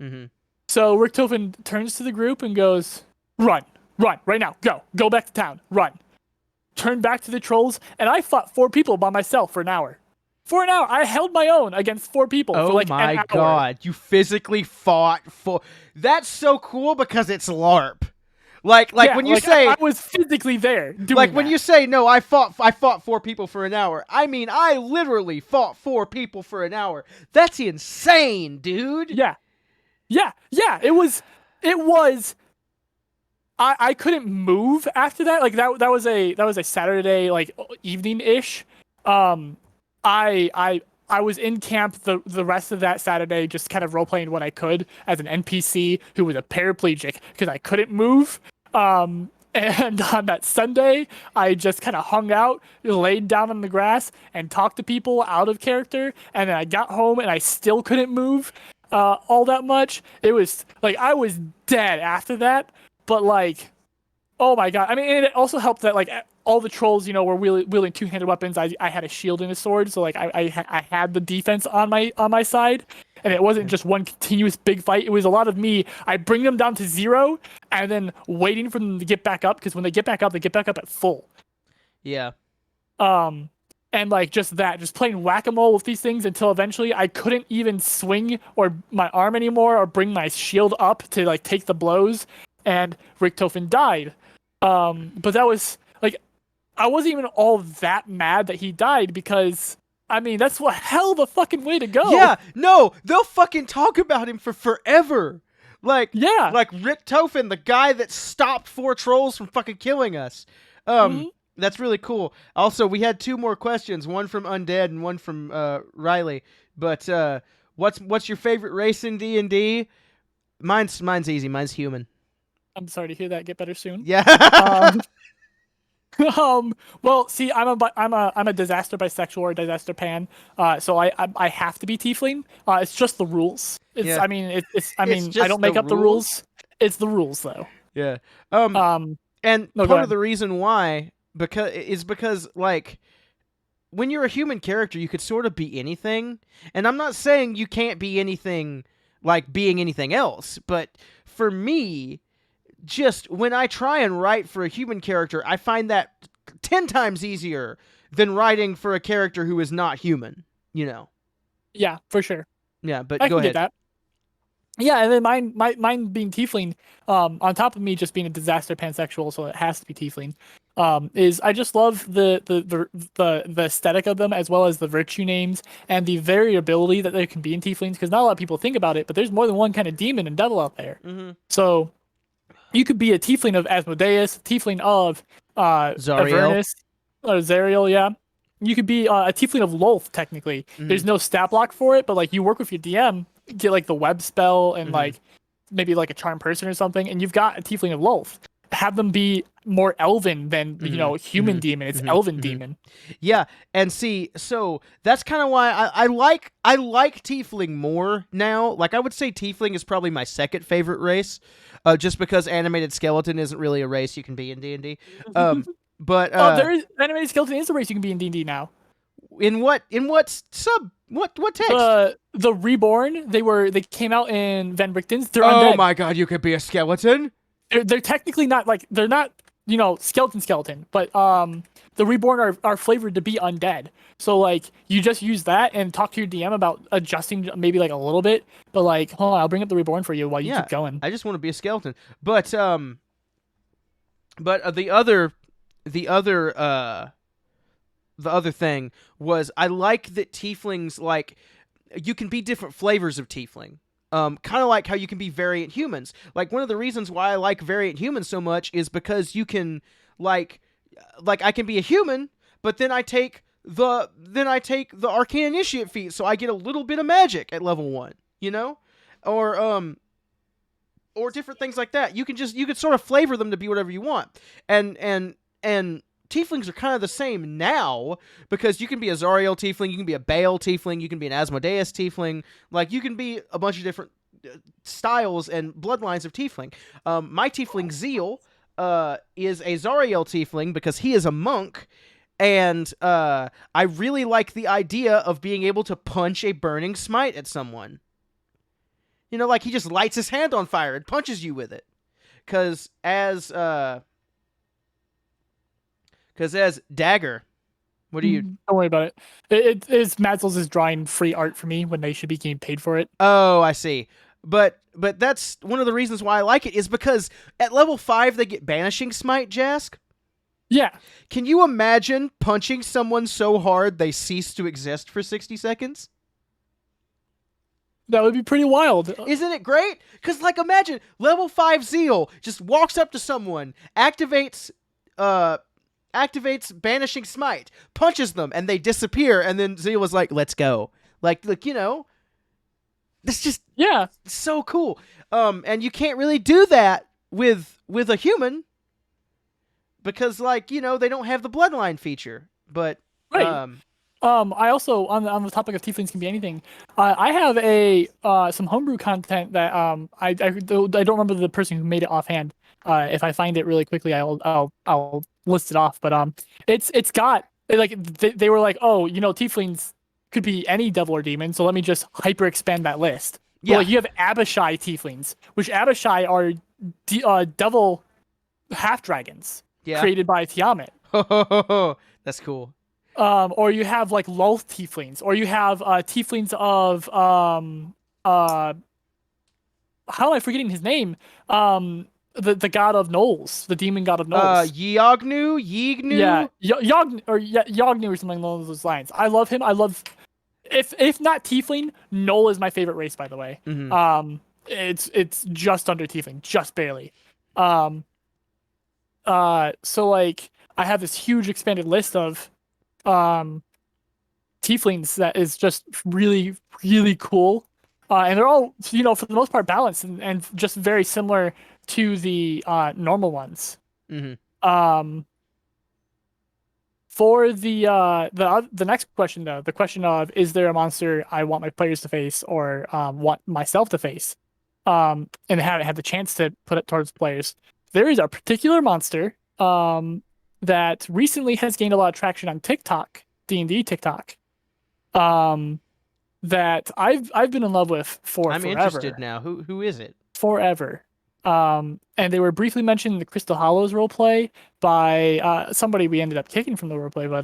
Mm-hmm. So Richtofen turns to the group and goes, "Run, right now, go back to town, run." Turn back to the trolls, and I fought 4 people by myself for an hour. For an hour, I held my own against 4 people for like an hour. Oh my god, you physically fought for... That's so cool because it's LARP. Like Yeah, when you like say I was physically there doing like when that. you say no, I fought 4 people for an hour. I mean, I literally fought 4 people for an hour. That's insane, dude. Yeah, yeah. It was. I couldn't move after that. Like that was a Saturday like evening ish. Um, I was in camp the rest of that Saturday, just kind of role playing what I could as an NPC who was a paraplegic because I couldn't move. And on that Sunday, I just kind of hung out, laid down on the grass, and talked to people out of character. And then I got home and I still couldn't move all that much. It was like I was dead after that. But like, oh my god! I mean, and it also helped that like all the trolls, were wielding two-handed weapons. I had a shield and a sword, so like I had the defense on my side, and it wasn't just one continuous big fight. It was a lot of me. I bring them down to 0, and then waiting for them to get back up, because when they get back up at full. Yeah. And like just playing whack-a-mole with these things until eventually I couldn't even swing or my arm anymore or bring my shield up to like take the blows, and Richtofen died. But that was like, I wasn't even all that mad that he died, because I mean that's what hell of a fucking way to go. Yeah, no, they'll fucking talk about him for forever. Like Richtofen, the guy that stopped 4 trolls from fucking killing us. That's really cool. Also, we had 2 more questions, one from Undead and one from Riley. But what's your favorite race in D&D? Mine's easy. Mine's human. I'm sorry to hear that. Get better soon. Yeah. Well, see, I'm a disaster bisexual or disaster pan. So I have to be tiefling. It's just the rules. I mean, I don't make up the rules. It's the rules though. Yeah. And part of the reason why because like when you're a human character, you could sort of be anything. And I'm not saying you can't be anything like being anything else, but for me, just when I try and write for a human character, I find that 10 times easier than writing for a character who is not human, Yeah, for sure. Yeah, but I go can ahead. Get that. Yeah, and then mine being tiefling, on top of me just being a disaster pansexual, so it has to be tiefling. Is I just love the aesthetic of them, as well as the virtue names and the variability that there can be in tieflings, because not a lot of people think about it, but there's more than one kind of demon and devil out there. Mm-hmm. So you could be a tiefling of Asmodeus, tiefling of Avernus, or Zariel, yeah. You could be a tiefling of Lolth, technically. Mm-hmm. There's no stat block for it, but like you work with your DM, get like the web spell and like maybe like a charm person or something, and you've got a tiefling of Lolth. Have them be more elven than human demon. It's elven demon. Yeah, and see, so that's kind of why I like tiefling more now. Like I would say tiefling is probably my second favorite race, just because animated skeleton isn't really a race you can be in D&D. But there is animated skeleton is a race you can be in D&D now. In what text? The Reborn, they came out in Van Richten's. They're undead. Oh my god, you could be a skeleton? They're technically not like, they're not skeleton, but the Reborn are flavored to be undead. So like you just use that and talk to your DM about adjusting maybe like a little bit, but like hold on, I'll bring up the Reborn for you while you keep going. I just want to be a skeleton. But the other thing was I like that tieflings, like you can be different flavors of tiefling. Kind of like how you can be variant humans. Like one of the reasons why I like variant humans so much is because you can like I can be a human, but then I take the Arcane Initiate feat, so I get a little bit of magic at level 1, or different things like that. You can sort of flavor them to be whatever you want, and tieflings are kind of the same now, because you can be a Zariel tiefling, you can be a Baal tiefling, you can be an Asmodeus tiefling. Like, you can be a bunch of different styles and bloodlines of tiefling. My tiefling Zeal is a Zariel tiefling because he is a monk, and I really like the idea of being able to punch a burning smite at someone. Like he just lights his hand on fire and punches you with it. Because as Dagger, what do you... Don't worry about it. It's Matzels is drawing free art for me when they should be getting paid for it. Oh, I see. But that's one of the reasons why I like it is because at level 5 they get Banishing Smite, Jask. Yeah. Can you imagine punching someone so hard they cease to exist for 60 seconds? That would be pretty wild. Isn't it great? Because, like, imagine level 5 Zeal just walks up to someone, activates Banishing Smite, punches them, and they disappear, and then Zeal was like, let's go. Like, you know, it's just so cool. And you can't really do that with a human because, like, you know, they don't have the bloodline feature. But right. I also on the topic of tieflings can be anything. I have some homebrew content that I don't remember the person who made it offhand. If I find it really quickly, I'll list it off. But it's got like they were like, oh, you know, tieflings could be any devil or demon, so let me just hyper expand that list. Yeah, like you have Abishai tieflings, which Abishai are devil half dragons created by Tiamat. That's cool. Or you have like Lulth tieflings, or you have tieflings of how am I forgetting his name? The god of Knolls, the demon god of Knolls. Yognu. Yeah, Yognu or something along those lines. I love him. I love if not tiefling, Knoll is my favorite race, by the way. Mm-hmm. It's just under tiefling, just barely. So like I have this huge expanded list of tieflings that is just really, really cool. And they're all, you know, for the most part balanced and just very similar to the normal ones. Mm-hmm. For the next question though, the question of is there a monster I want my players to face or want myself to face, and haven't had the chance to put it towards players. There is a particular monster that recently has gained a lot of traction on TikTok, D&D TikTok, that I've been in love with for I'm forever. interested now. Who is it? Forever. And they were briefly mentioned in the Crystal Hollows roleplay by somebody we ended up kicking from the roleplay, but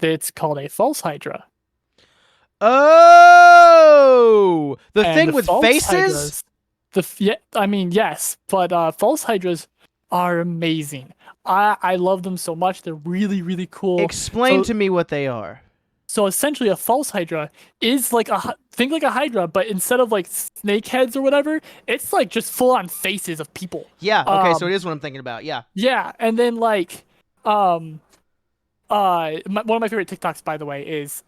it's called a false Hydra. Oh, the thing with faces? Hydras, I mean, yes, but false Hydras are amazing. I love them so much. They're really, really cool. Explain to me what they are. So essentially, a false Hydra is like think like a Hydra, but instead of like snake heads or whatever, it's like just full on faces of people. Yeah. Okay. So it is what I'm thinking about. Yeah. Yeah, and then like one of my favorite TikToks, by the way, is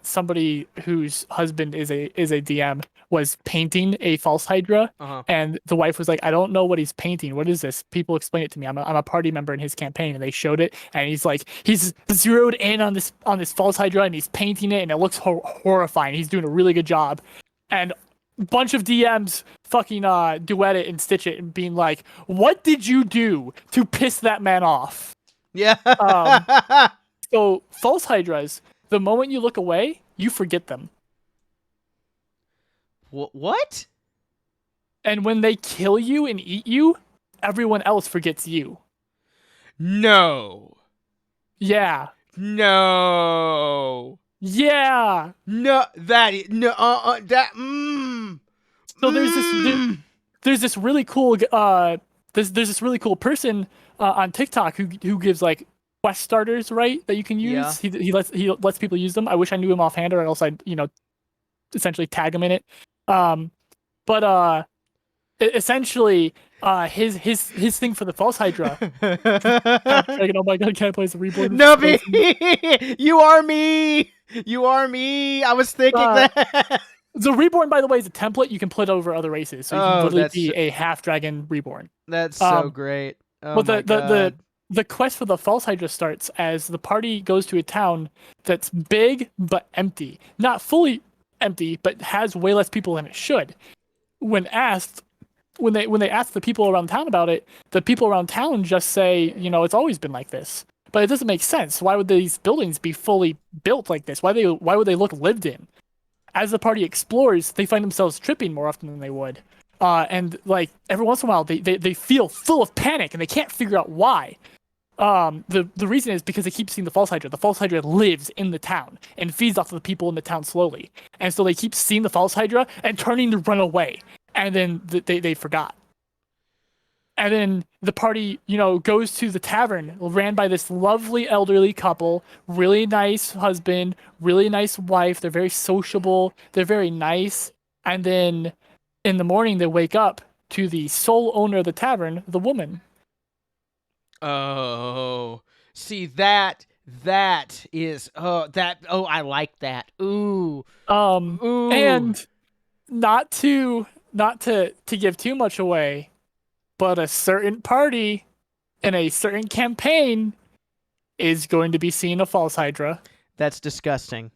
somebody whose husband is a DM was painting a false Hydra, and the wife was like, "I don't know what he's painting. What is this? People explain it to me. I'm a party member in his campaign," and they showed it, and he's like, he's zeroed in on this false Hydra, and he's painting it, and it looks horrifying. He's doing a really good job, and a bunch of DMs fucking duet it and stitch it and being like, "What did you do to piss that man off?" Yeah. So false Hydras, the moment you look away, you forget them. What? And when they kill you and eat you, everyone else forgets you. No. Yeah. No. Yeah. No. That. No. That. So there's this really cool there's this really cool person on TikTok who gives like quest starters, right, that you can use. Yeah. He lets people use them. I wish I knew him offhand, or else I'd essentially tag him in it. But essentially his thing for the false Hydra. Oh my god, can I play as a reborn? Nubby, you are me. You are me. I was thinking that. The reborn, by the way, is a template you can put over other races, so you can literally be a half dragon reborn. That's so great. Oh but the quest for the false Hydra starts as the party goes to a town that's big but empty. Not fully empty, but has way less people than it should. When they ask the people around town about it, the people around town just say, it's always been like this. But it doesn't make sense. Why would these buildings be fully built like this? Why would they look lived in? As the party explores, they find themselves tripping more often than they would. And like every once in a while, they feel full of panic and they can't figure out why. The reason is because they keep seeing the false Hydra. The false Hydra lives in the town and feeds off of the people in the town slowly, and so they keep seeing the false Hydra and turning to run away, and then they forgot. And then the party, goes to the tavern ran by this lovely elderly couple, really nice husband, really nice wife. They're very sociable. They're very nice. And then in the morning, they wake up to the sole owner of the tavern, the woman. Oh, see that is I like that. Ooh. Ooh. And not to give too much away, but a certain party in a certain campaign is going to be seeing a false Hydra. That's disgusting.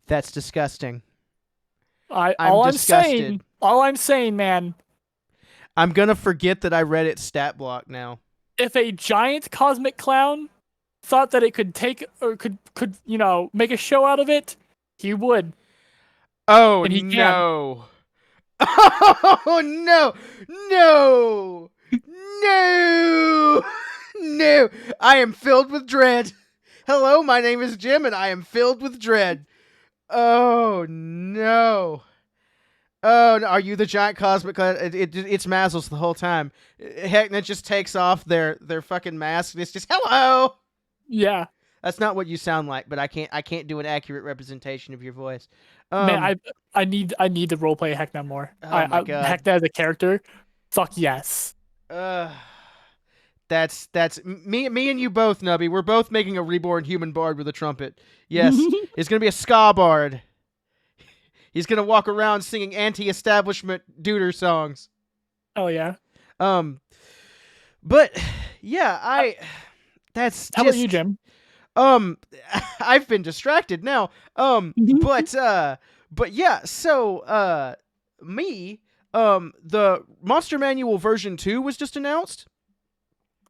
That's disgusting. All I'm saying, man. I'm gonna forget that I read its stat block now. If a giant cosmic clown thought that it could take or could make a show out of it, he would. Oh, and he no. Can. Oh, no. No. No. No. I am filled with dread. Hello, my name is Jim, and I am filled with dread. Oh, no. Oh, no. Are you the giant cosmic clown? It's Mazzles the whole time. Heck, it just takes off their fucking mask, and it's just, hello. Yeah. That's not what you sound like, but I can't do an accurate representation of your voice. Man, I need to roleplay Heckna more. Oh my God. Heckna as a character, fuck yes. That's me and you both, Nubby. We're both making a reborn human bard with a trumpet. Yes, it's gonna be a ska bard. He's gonna walk around singing anti-establishment duder songs. Oh yeah. But yeah, that's. How about you, Jim? I've been distracted now. But yeah, so the Monster Manual version 2 was just announced.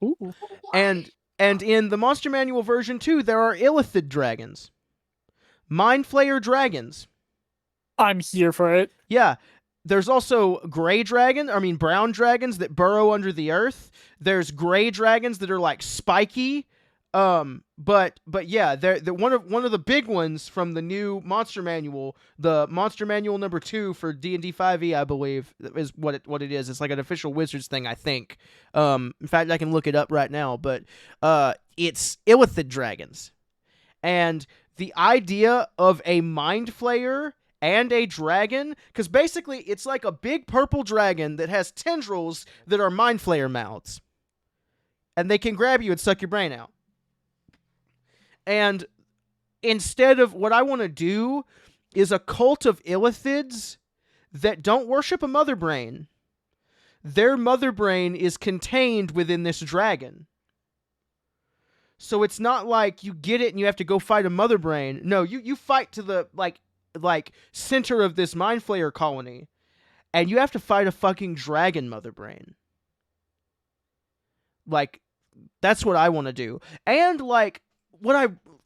Ooh. And in the Monster Manual version 2, there are Illithid dragons. Mind Flayer dragons. I'm here for it. Yeah. There's also brown dragons that burrow under the earth. There's gray dragons that are like spiky. But yeah, they're one of the big ones from the new Monster Manual, the Monster Manual number 2 for D&D 5e, I believe, is what it is. It's like an official Wizards thing, I think. In fact, I can look it up right now, but it's Illithid dragons. And the idea of a Mind Flayer and a dragon, because basically it's like a big purple dragon that has tendrils that are Mind Flayer mouths. And they can grab you and suck your brain out. And instead of what I want to do is a cult of Illithids that don't worship a mother brain. Their mother brain is contained within this dragon. So it's not like you get it and you have to go fight a mother brain. No, you fight to the like center of this Mind Flayer colony, and you have to fight a fucking dragon mother brain. Like, that's what I want to do. And like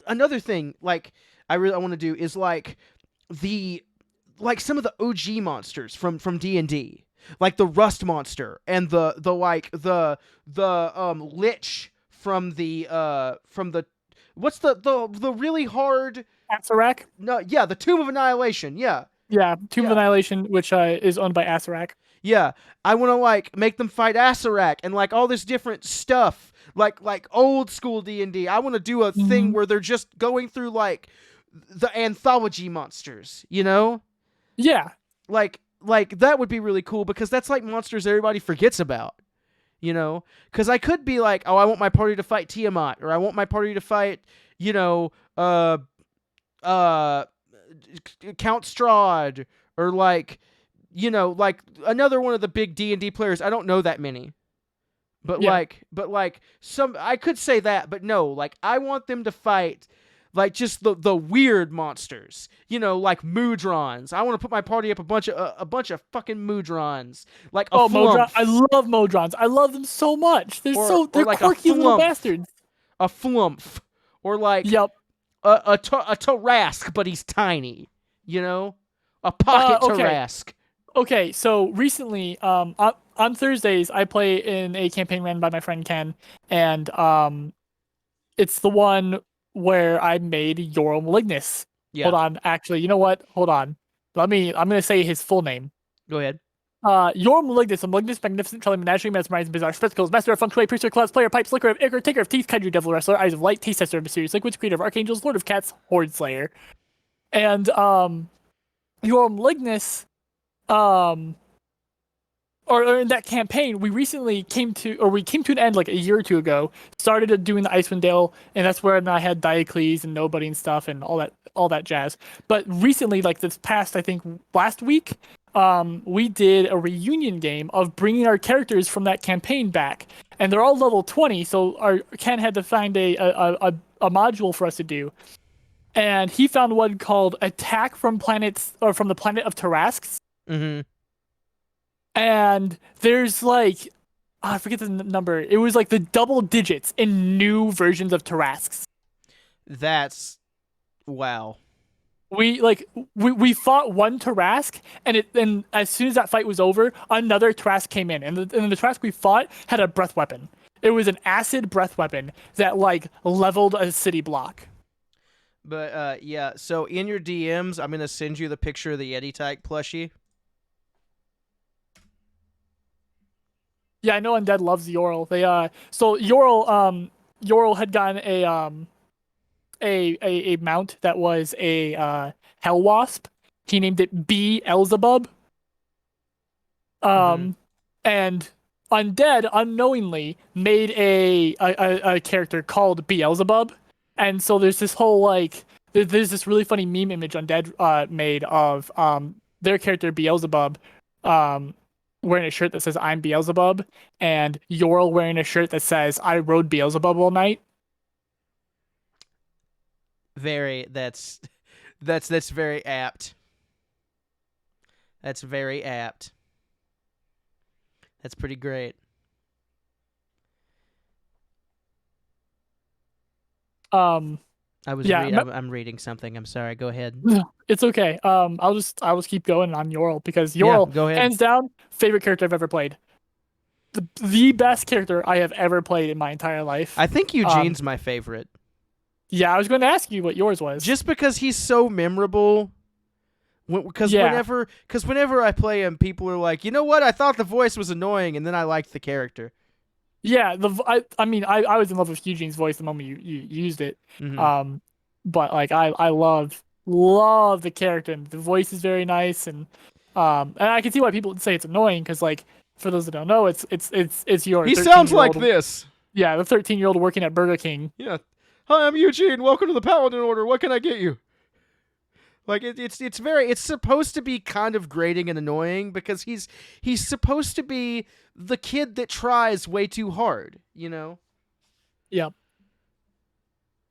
another thing like I want to do is like some of the OG monsters from D&D, like the Rust monster and the Lich from the what's the really hard Asarak? No, yeah, the Tomb of Annihilation. Yeah, Tomb of Annihilation, which is owned by Asarak. Yeah, I want to like make them fight Asarak and like all this different stuff. Like old school D&D. I want to do a thing where they're just going through like the anthology monsters, you know? Yeah. Like that would be really cool because that's like monsters everybody forgets about, you know? Because I could be like, oh, I want my party to fight Tiamat, or I want my party to fight, Count Strahd, or like another one of the big D&D players. I don't know that many. But some, I could say that, but no, like I want them to fight like just the weird monsters, like Moodrons. I want to put my party up a bunch of fucking Moodrons, like a Modron. I love Modrons. I love them so much. They're like quirky little bastards. A Flumph, or like a Tarask, but he's tiny, a pocket Tarask. Okay, so recently, on Thursdays, I play in a campaign ran by my friend Ken, and it's the one where I made Yoral Malignus. Yeah, Hold on, actually, you know what? Hold on. I'm gonna say his full name. go ahead. Yoral Malignus, a malignous, magnificent, troubling, menagerie, mesmerizing, bizarre spectacles, master of feng shui, priest of clouds, player, pipes, liquor of ichor, taker of teeth, kaiju, devil wrestler, eyes of light, taste tester of mysterious liquids, creator of archangels, lord of cats, horde slayer. And Yoral Malignus, um or in that campaign, we came to an end like a year or two ago. Started doing the Icewind Dale, and that's where I had Diocles and Nobody and stuff and all that jazz. But recently, like this past, I think last week, we did a reunion game of bringing our characters from that campaign back, and they're all level 20. So our Ken had to find a module for us to do, and he found one called Attack from Planets or from the Planet of Tarrasques. Mm-hmm. And there's like, I forget the number. It was like the double digits in new versions of Tarrasques. That's wow. We fought one Tarrasque, and as soon as that fight was over, another Tarrasque came in, and the Tarrasque we fought had a breath weapon. It was an acid breath weapon that like leveled a city block. But yeah. So in your DMs, I'm gonna send you the picture of the Yeti type plushie. Yeah, I know Undead loves Yoral. So Yoral had gotten a mount that was a Hell Wasp. He named it Beelzebub. And Undead unknowingly made a character called Beelzebub. And so there's this whole like there's this really funny meme image Undead made of their character Beelzebub wearing a shirt that says I'm Beelzebub, and Yoral wearing a shirt that says I rode Beelzebub all night. That's very apt. That's very apt. That's pretty great. I was Yeah, I'm reading something. I'm sorry. Go ahead. it's okay. I'll just keep going on Yoral because Yeah, Yoral, go ahead. hands down, favorite character I've ever played. The best character I have ever played in my entire life. I think Eugene's my favorite. Yeah, I was going to ask you what yours was. Just because he's so memorable. Because whenever I play him, people are like, you know what? I thought the voice was annoying, and then I liked the character. Yeah, I mean, I was in love with Eugene's voice the moment you used it. Mm-hmm. But like I love the character, and the voice is very nice, and I can see why people would say it's annoying because like for those that don't know, it's your. He sounds like this. Yeah, the 13-year-old working at Burger King. Yeah. Hi, I'm Eugene. Welcome to the Paladin Order. What can I get you? Like it's supposed to be kind of grating and annoying because he's supposed to be the kid that tries way too hard, you know? Yeah.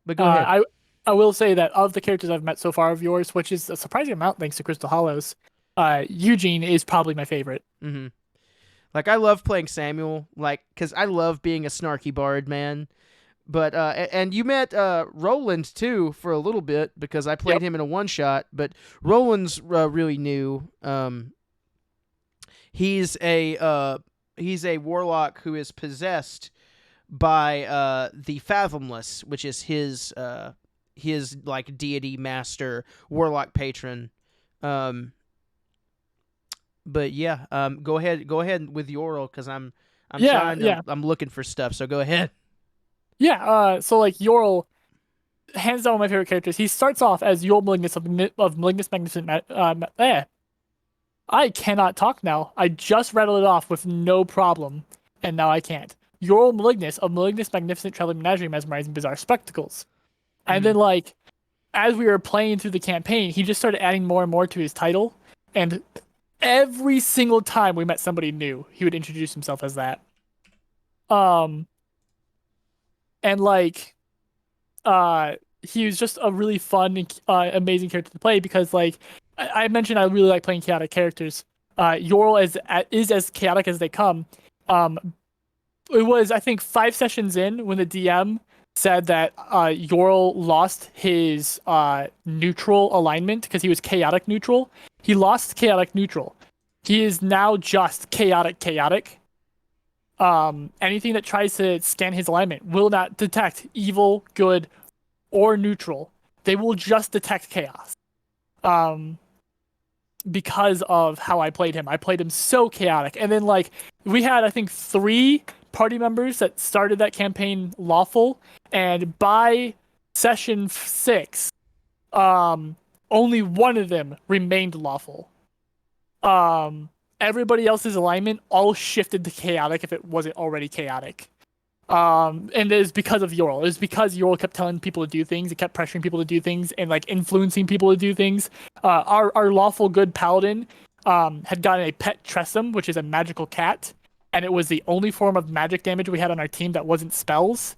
But go ahead. I will say that of the characters I've met so far of yours, which is a surprising amount thanks to Crystal Hollows, Eugene is probably my favorite. Mm-hmm. Like I love playing Samuel, like because I love being a snarky bard, man. But and you met Roland too for a little bit because I played him in a one shot. But Roland's really new. He's a warlock who is possessed by the Fathomless, which is his like deity master warlock patron. But yeah, go ahead with Yoral because I'm looking for stuff. So go ahead. Yeah, so like Yoral, hands down one of my favorite characters. He starts off as Yoral Malignus of Malignus Magnificent. I cannot talk now. I just rattled it off with no problem, and now I can't. Yoral Malignus of Malignus Magnificent Traveling Menagerie, Mesmerizing, Bizarre Spectacles. And then like, as we were playing through the campaign, he just started adding more and more to his title, and every single time we met somebody new, he would introduce himself as that. And like, he was just a really fun and amazing character to play because like I mentioned, I really like playing chaotic characters. Yoral is as chaotic as they come. It was I think 5 sessions in when the DM said that Yoral lost his neutral alignment because he was chaotic neutral. He lost chaotic neutral, He is now just chaotic. Anything that tries to scan his alignment will not detect evil, good, or neutral. They will just detect chaos. Um, because of how I played him. I played him so chaotic. And then like we had I think 3 party members that started that campaign lawful, and by session 6, only one of them remained lawful. Um Everybody else's alignment all shifted to chaotic if it wasn't already chaotic. And it was because of Yorl. It was because Yorl kept telling people to do things. It kept pressuring people to do things and like influencing people to do things. Our lawful good paladin had gotten a pet Tressum, which is a magical cat, and it was the only form of magic damage we had on our team that wasn't spells.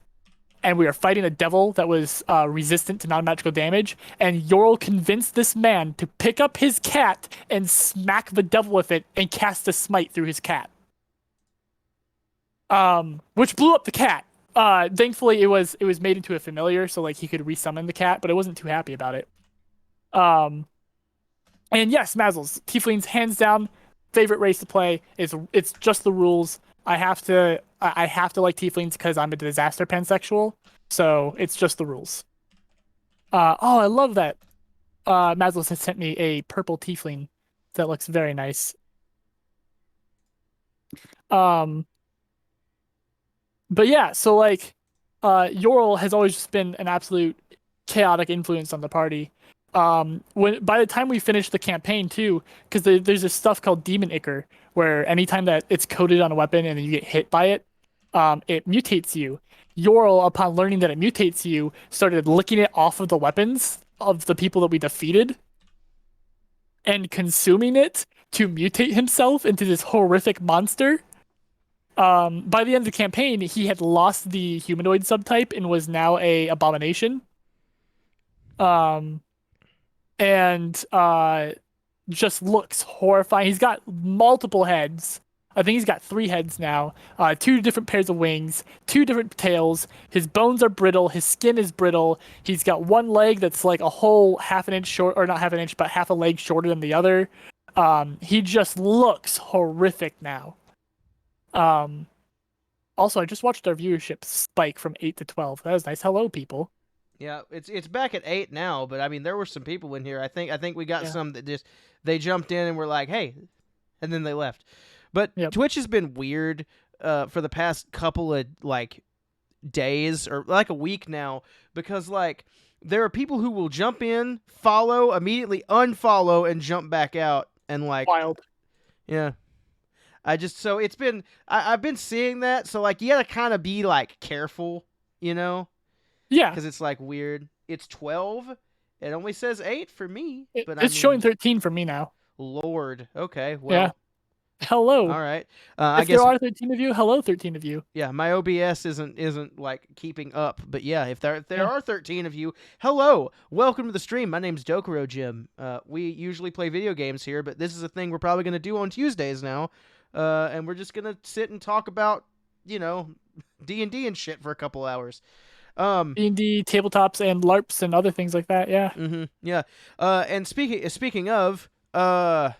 And we were fighting a devil that was resistant to non-magical damage. And Yorl convinced this man to pick up his cat and smack the devil with it and cast a smite through his cat. Which blew up the cat. Thankfully it was made into a familiar, so like he could resummon the cat, but I wasn't too happy about it. And yes, Mazzles, Tieflings hands down favorite race to play. It's just the rules. I have to like Tieflings because I'm a disaster pansexual, so it's just the rules. Oh, I love that. Mazzles has sent me a purple Tiefling that looks very nice. But yeah, so like, Yorl has always just been an absolute chaotic influence on the party. When by the time we finish the campaign too, because there's this stuff called Demon Ichor, where anytime that it's coated on a weapon and then you get hit by it, it mutates you. Yorl, upon learning that it mutates you, started licking it off of the weapons of the people that we defeated, and consuming it to mutate himself into this horrific monster. By the end of the campaign, he had lost the humanoid subtype and was now a abomination. Um, and just looks horrifying. He's got multiple heads. I think he's got 3 heads now. 2 different pairs of wings, 2 different tails. His bones are brittle. His skin is brittle. He's got one leg that's like a whole half an inch short, or not half an inch, but half a leg shorter than the other. He just looks horrific now. Also, I just watched our viewership spike from 8 to 12. That was nice. Hello, people. Yeah, it's back at 8 now, but I mean there were some people in here. I think we got some that just they jumped in and were like, "Hey," and then they left. But Twitch has been weird for the past couple of like days or like a week now, because like there are people who will jump in, follow, immediately unfollow, and jump back out, and like wild. Yeah. So it's been I've been seeing that, so like you gotta kind of be like careful, you know. Yeah. Because it's like weird. It's 12. It only says 8 for me. But it's showing 13 for me now. Lord. Okay. Well. Yeah. Hello. All right. I guess there are 13 of you, hello 13 of you. Yeah, my OBS isn't like keeping up, but yeah, if there are 13 of you, hello, welcome to the stream. My name's Dokuro Jim. We usually play video games here, but this is a thing we're probably gonna do on Tuesdays now, and we're just gonna sit and talk about D&D and shit for a couple hours. D&D, tabletops, and LARPs and other things like that. Yeah. Yeah. And speaking of, I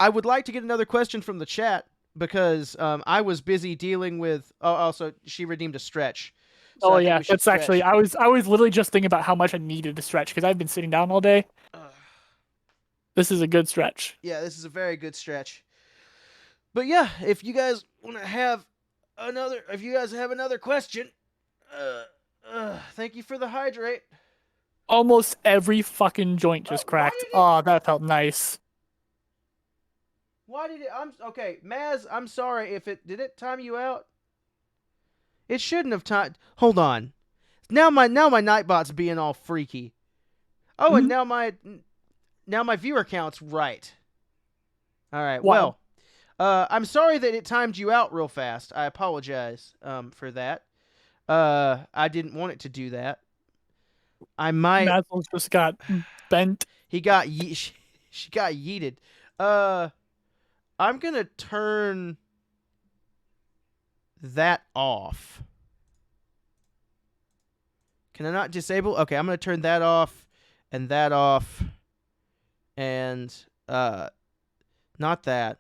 would like to get another question from the chat because I was busy dealing with. Oh, also she redeemed a stretch. So yeah, that's stretch. Actually I was literally just thinking about how much I needed to stretch because I've been sitting down all day. This is a good stretch. Yeah, this is a very good stretch. But yeah, if you guys want to have another question. Thank you for the hydrate. Almost every fucking joint just cracked. Oh, that felt nice. Why did it? Okay, Maz. I'm sorry if it did it time you out. It shouldn't have timed. Hold on. Now my Nightbot's being all freaky. Oh, and now my viewer count's right. All right. Wow. Well, I'm sorry that it timed you out real fast. I apologize for that. I didn't want it to do that. I might. Mazzles just got bent. She got yeeted. I'm gonna turn that off. Can I not disable? Okay, I'm gonna turn that off, and Not that.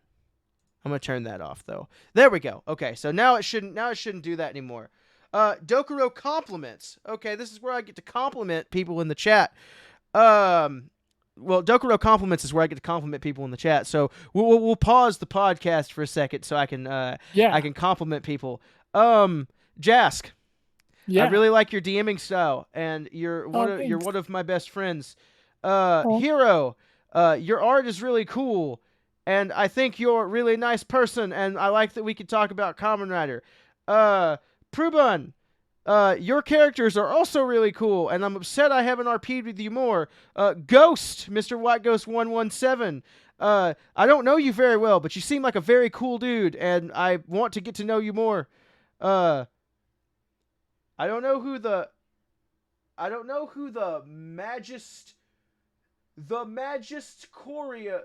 I'm gonna turn that off though. There we go. Okay, so now it shouldn't do that anymore. Dokuro compliments. Okay, this is where I get to compliment people in the chat. Well, Dokuro compliments is where I get to compliment people in the chat. So we'll pause the podcast for a second so I can I can compliment people. Jask, I really like your DMing style, and you're one of my best friends. Hero, your art is really cool, and I think you're a really nice person, and I like that we can talk about Kamen Rider. Prubun, your characters are also really cool, and I'm upset I haven't RP'd with you more. Ghost, Mr. White Ghost 117. I don't know you very well, but you seem like a very cool dude, and I want to get to know you more. I don't know who the Magist Coria.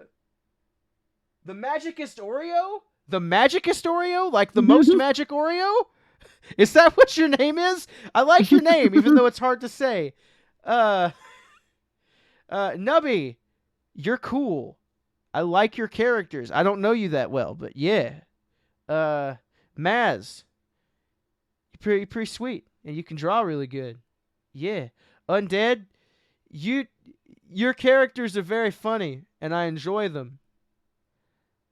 The Magicist Oreo? The Magicist Oreo? Like the most magic Oreo? Is that what your name is? I like your name, even though it's hard to say. Nubby, you're cool. I like your characters. I don't know you that well, but yeah. Maz, you're pretty sweet, and you can draw really good. Yeah. Undead, your characters are very funny, and I enjoy them.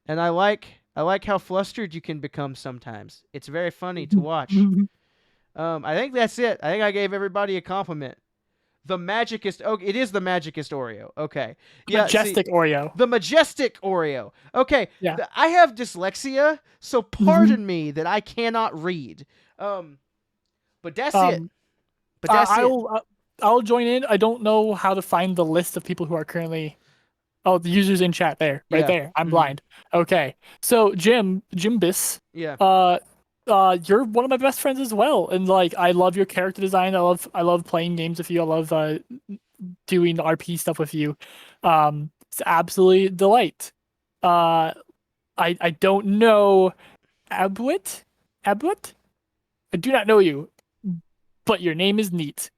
And I like how flustered you can become sometimes. It's very funny to watch. I think that's it. I think I gave everybody a compliment. The Magicist. Oh, it is the Magicist Oreo. Okay. Yeah, Majestic Oreo. The Majestic Oreo. Okay. Yeah. I have dyslexia, so pardon me that I cannot read. But that's it. But that's it. I'll join in. I don't know how to find the list of people who are currently. Oh, the users in chat there, right there. I'm blind. Okay, so Jimbis. Yeah. You're one of my best friends as well, and like I love your character design. I love playing games with you. I love doing RP stuff with you. It's absolutely a delight. I don't know Abwit. I do not know you, but your name is neat.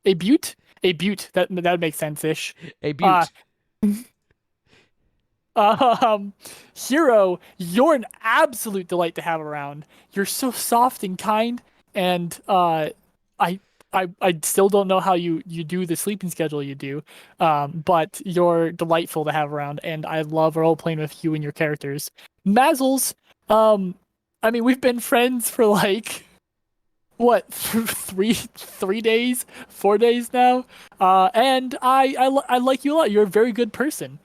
A Butte. That makes sense-ish. A Butte. Hero, you're an absolute delight to have around. You're so soft and kind, and I still don't know how you do the sleeping schedule you do, but you're delightful to have around, and I love role playing with you and your characters. Mazzles, I mean, we've been friends for like what 4 days now, and I like you a lot. You're a very good person.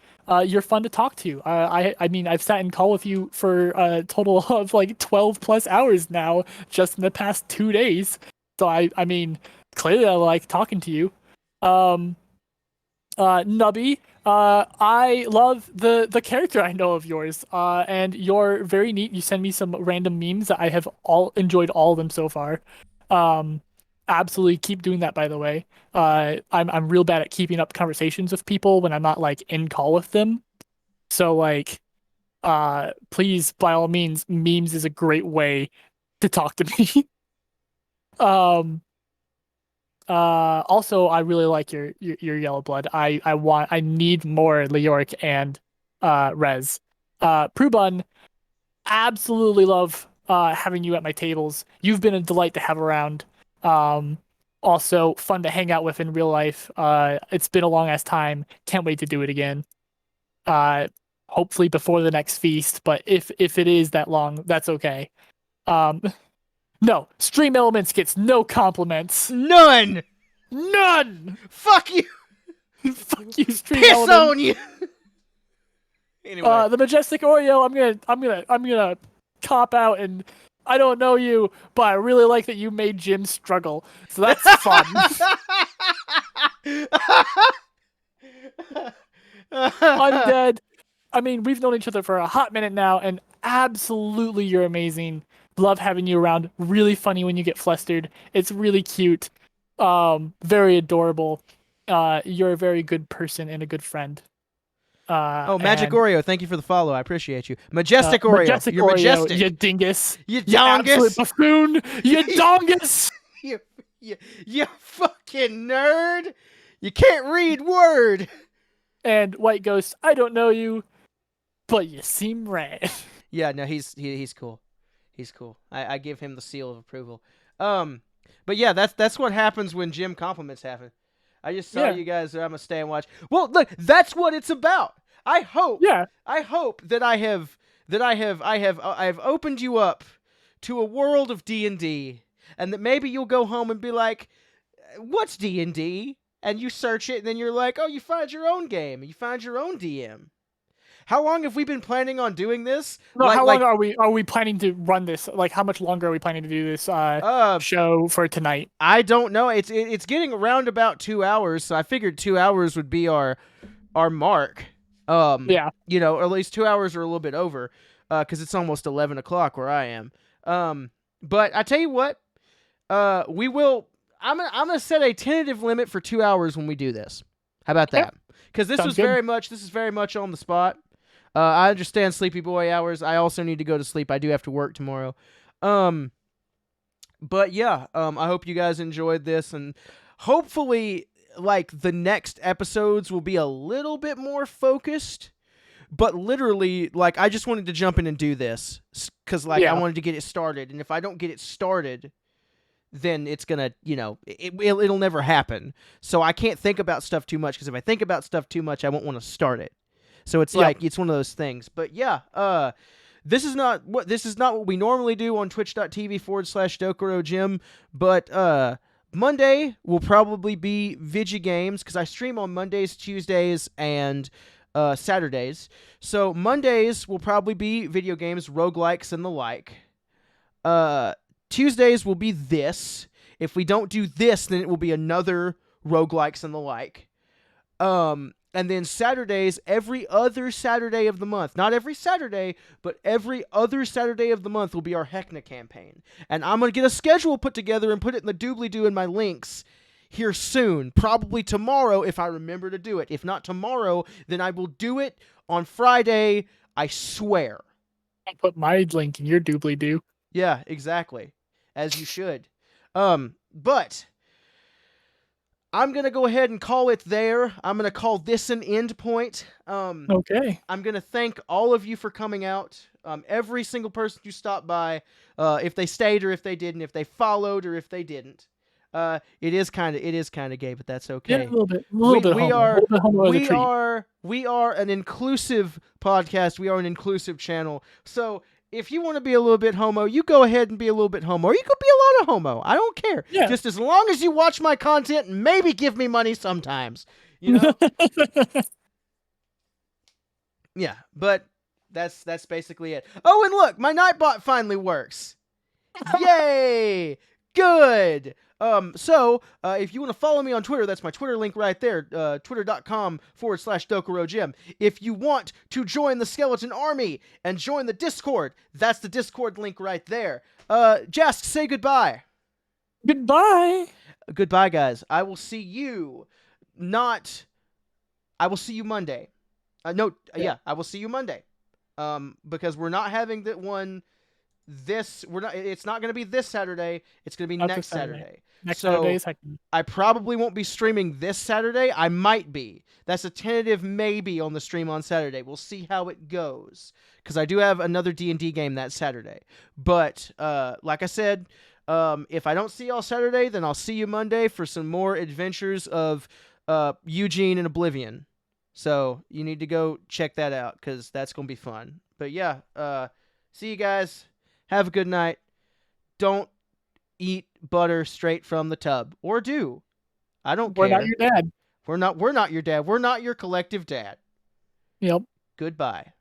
You're fun to talk to. I mean, I've sat in call with you for a total of like 12 plus hours now, just in the past 2 days. So I mean, clearly I like talking to you. Nubby, I love the character I know of yours. And you're very neat. You send me some random memes that I have enjoyed all of them so far. Absolutely keep doing that, by the way. I'm real bad at keeping up conversations with people when I'm not like in call with them. So like please, by all means, memes is a great way to talk to me. Also I really like your yellow blood. I need more Leoric and Rez. Prubun, absolutely love having you at my tables. You've been a delight to have around. Also fun to hang out with in real life. It's been a long ass time. Can't wait to do it again. Hopefully before the next feast, but if it is that long, that's okay. No, Stream Elements gets no compliments. None. Fuck you. Fuck you, Stream Piss Elements. on you. Anyway, the Majestic Oreo. I'm gonna cop out, and I don't know you, but I really like that you made Jim struggle. So that's fun. Undead. I mean, we've known each other for a hot minute now, and absolutely you're amazing. Love having you around. Really funny when you get flustered. It's really cute. Very adorable. You're a very good person and a good friend. Magic Oreo, thank you for the follow. I appreciate you. Majestic Oreo. Majestic You're Oreo, majestic. you dingus. You absolute dongus. buffoon. You dongus. you fucking nerd. You can't read word. And White Ghost, I don't know you, but you seem rad. Yeah, no, he's cool. He's cool. I give him the seal of approval. Um, but yeah, that's what happens when gym compliments happen. I just saw Yeah, you guys. So I'm gonna stay and watch. Well, look, that's what it's about. I hope. yeah. I hope that I've opened you up to a world of D&D, and that maybe you'll go home and be like, "What's D&D?" And you search it, and then you're like, "Oh, you find your own game. You find your own DM." How long have we been planning on doing this? No, how long are we planning to run this? Like, how much longer are we planning to do this uh show for tonight? I don't know. It's getting around about 2 hours, so I figured 2 hours would be our mark. Yeah. Or at least 2 hours or a little bit over, because it's almost 11 o'clock where I am. But I tell you what, we will. I'm gonna set a tentative limit for 2 hours when we do this. How about Okay. that? Because this Sounds is good. very much on the spot. I understand sleepy boy hours. I also need to go to sleep. I do have to work tomorrow. But yeah, I hope you guys enjoyed this, and hopefully, like, the next episodes will be a little bit more focused. But literally, like, I just wanted to jump in and do this because, like, I Yeah. wanted to get it started, and if I don't get it started, then it's gonna, it'll never happen. So I can't think about stuff too much, because if I think about stuff too much, I won't want to start it. So it's Yep. like, it's one of those things. But yeah, this is not what we normally do on twitch.tv/Dokuro Gym, but Monday will probably be Vigi Games, because I stream on Mondays, Tuesdays, and Saturdays. So Mondays will probably be video games, roguelikes, and the like. Tuesdays will be this. If we don't do this, then it will be another roguelikes and the like. And then Saturdays, every other Saturday of the month. Not every Saturday, but every other Saturday of the month will be our Heckna campaign. And I'm going to get a schedule put together and put it in the doobly-doo in my links here soon. Probably tomorrow if I remember to do it. If not tomorrow, then I will do it on Friday. I swear. I'll put my link in your doobly doo. Yeah, exactly. As you should. But I'm going to go ahead and call it there. I'm going to call this an end point. Okay. I'm going to thank all of you for coming out. Every single person who stopped by, if they stayed or if they didn't, if they followed or if they didn't. It is kind of gay, but that's okay. Yeah, a little bit homo as a treat. We are an inclusive podcast. We are an inclusive channel. So if you want to be a little bit homo, you go ahead and be a little bit homo. Or you could be a lot of homo. I don't care. Yeah. Just as long as you watch my content and maybe give me money sometimes. Yeah, but that's basically it. Oh, and look, my Nightbot finally works. Yay! Good. So if you want to follow me on Twitter, that's my Twitter link right there, twitter.com/Dokuro Gym. If you want to join the Skeleton Army and join the Discord, that's the Discord link right there. Jask, say goodbye. Goodbye. Goodbye, guys. I will see you Monday. I will see you Monday. Because we're not having that one. It's not going to be this Saturday. It's going to be next Saturday. Next Saturday is I probably won't be streaming this Saturday. I might be. That's a tentative maybe on the stream on Saturday. We'll see how it goes, because I do have another D&D game that Saturday. But like I said, if I don't see y'all Saturday, then I'll see you Monday for some more adventures of Eugene and Oblivion. So you need to go check that out, because that's going to be fun. But yeah, see you guys. Have a good night. Don't eat butter straight from the tub. Or do. I don't care. We're not your dad. We're not your dad. We're not your collective dad. Yep. Goodbye.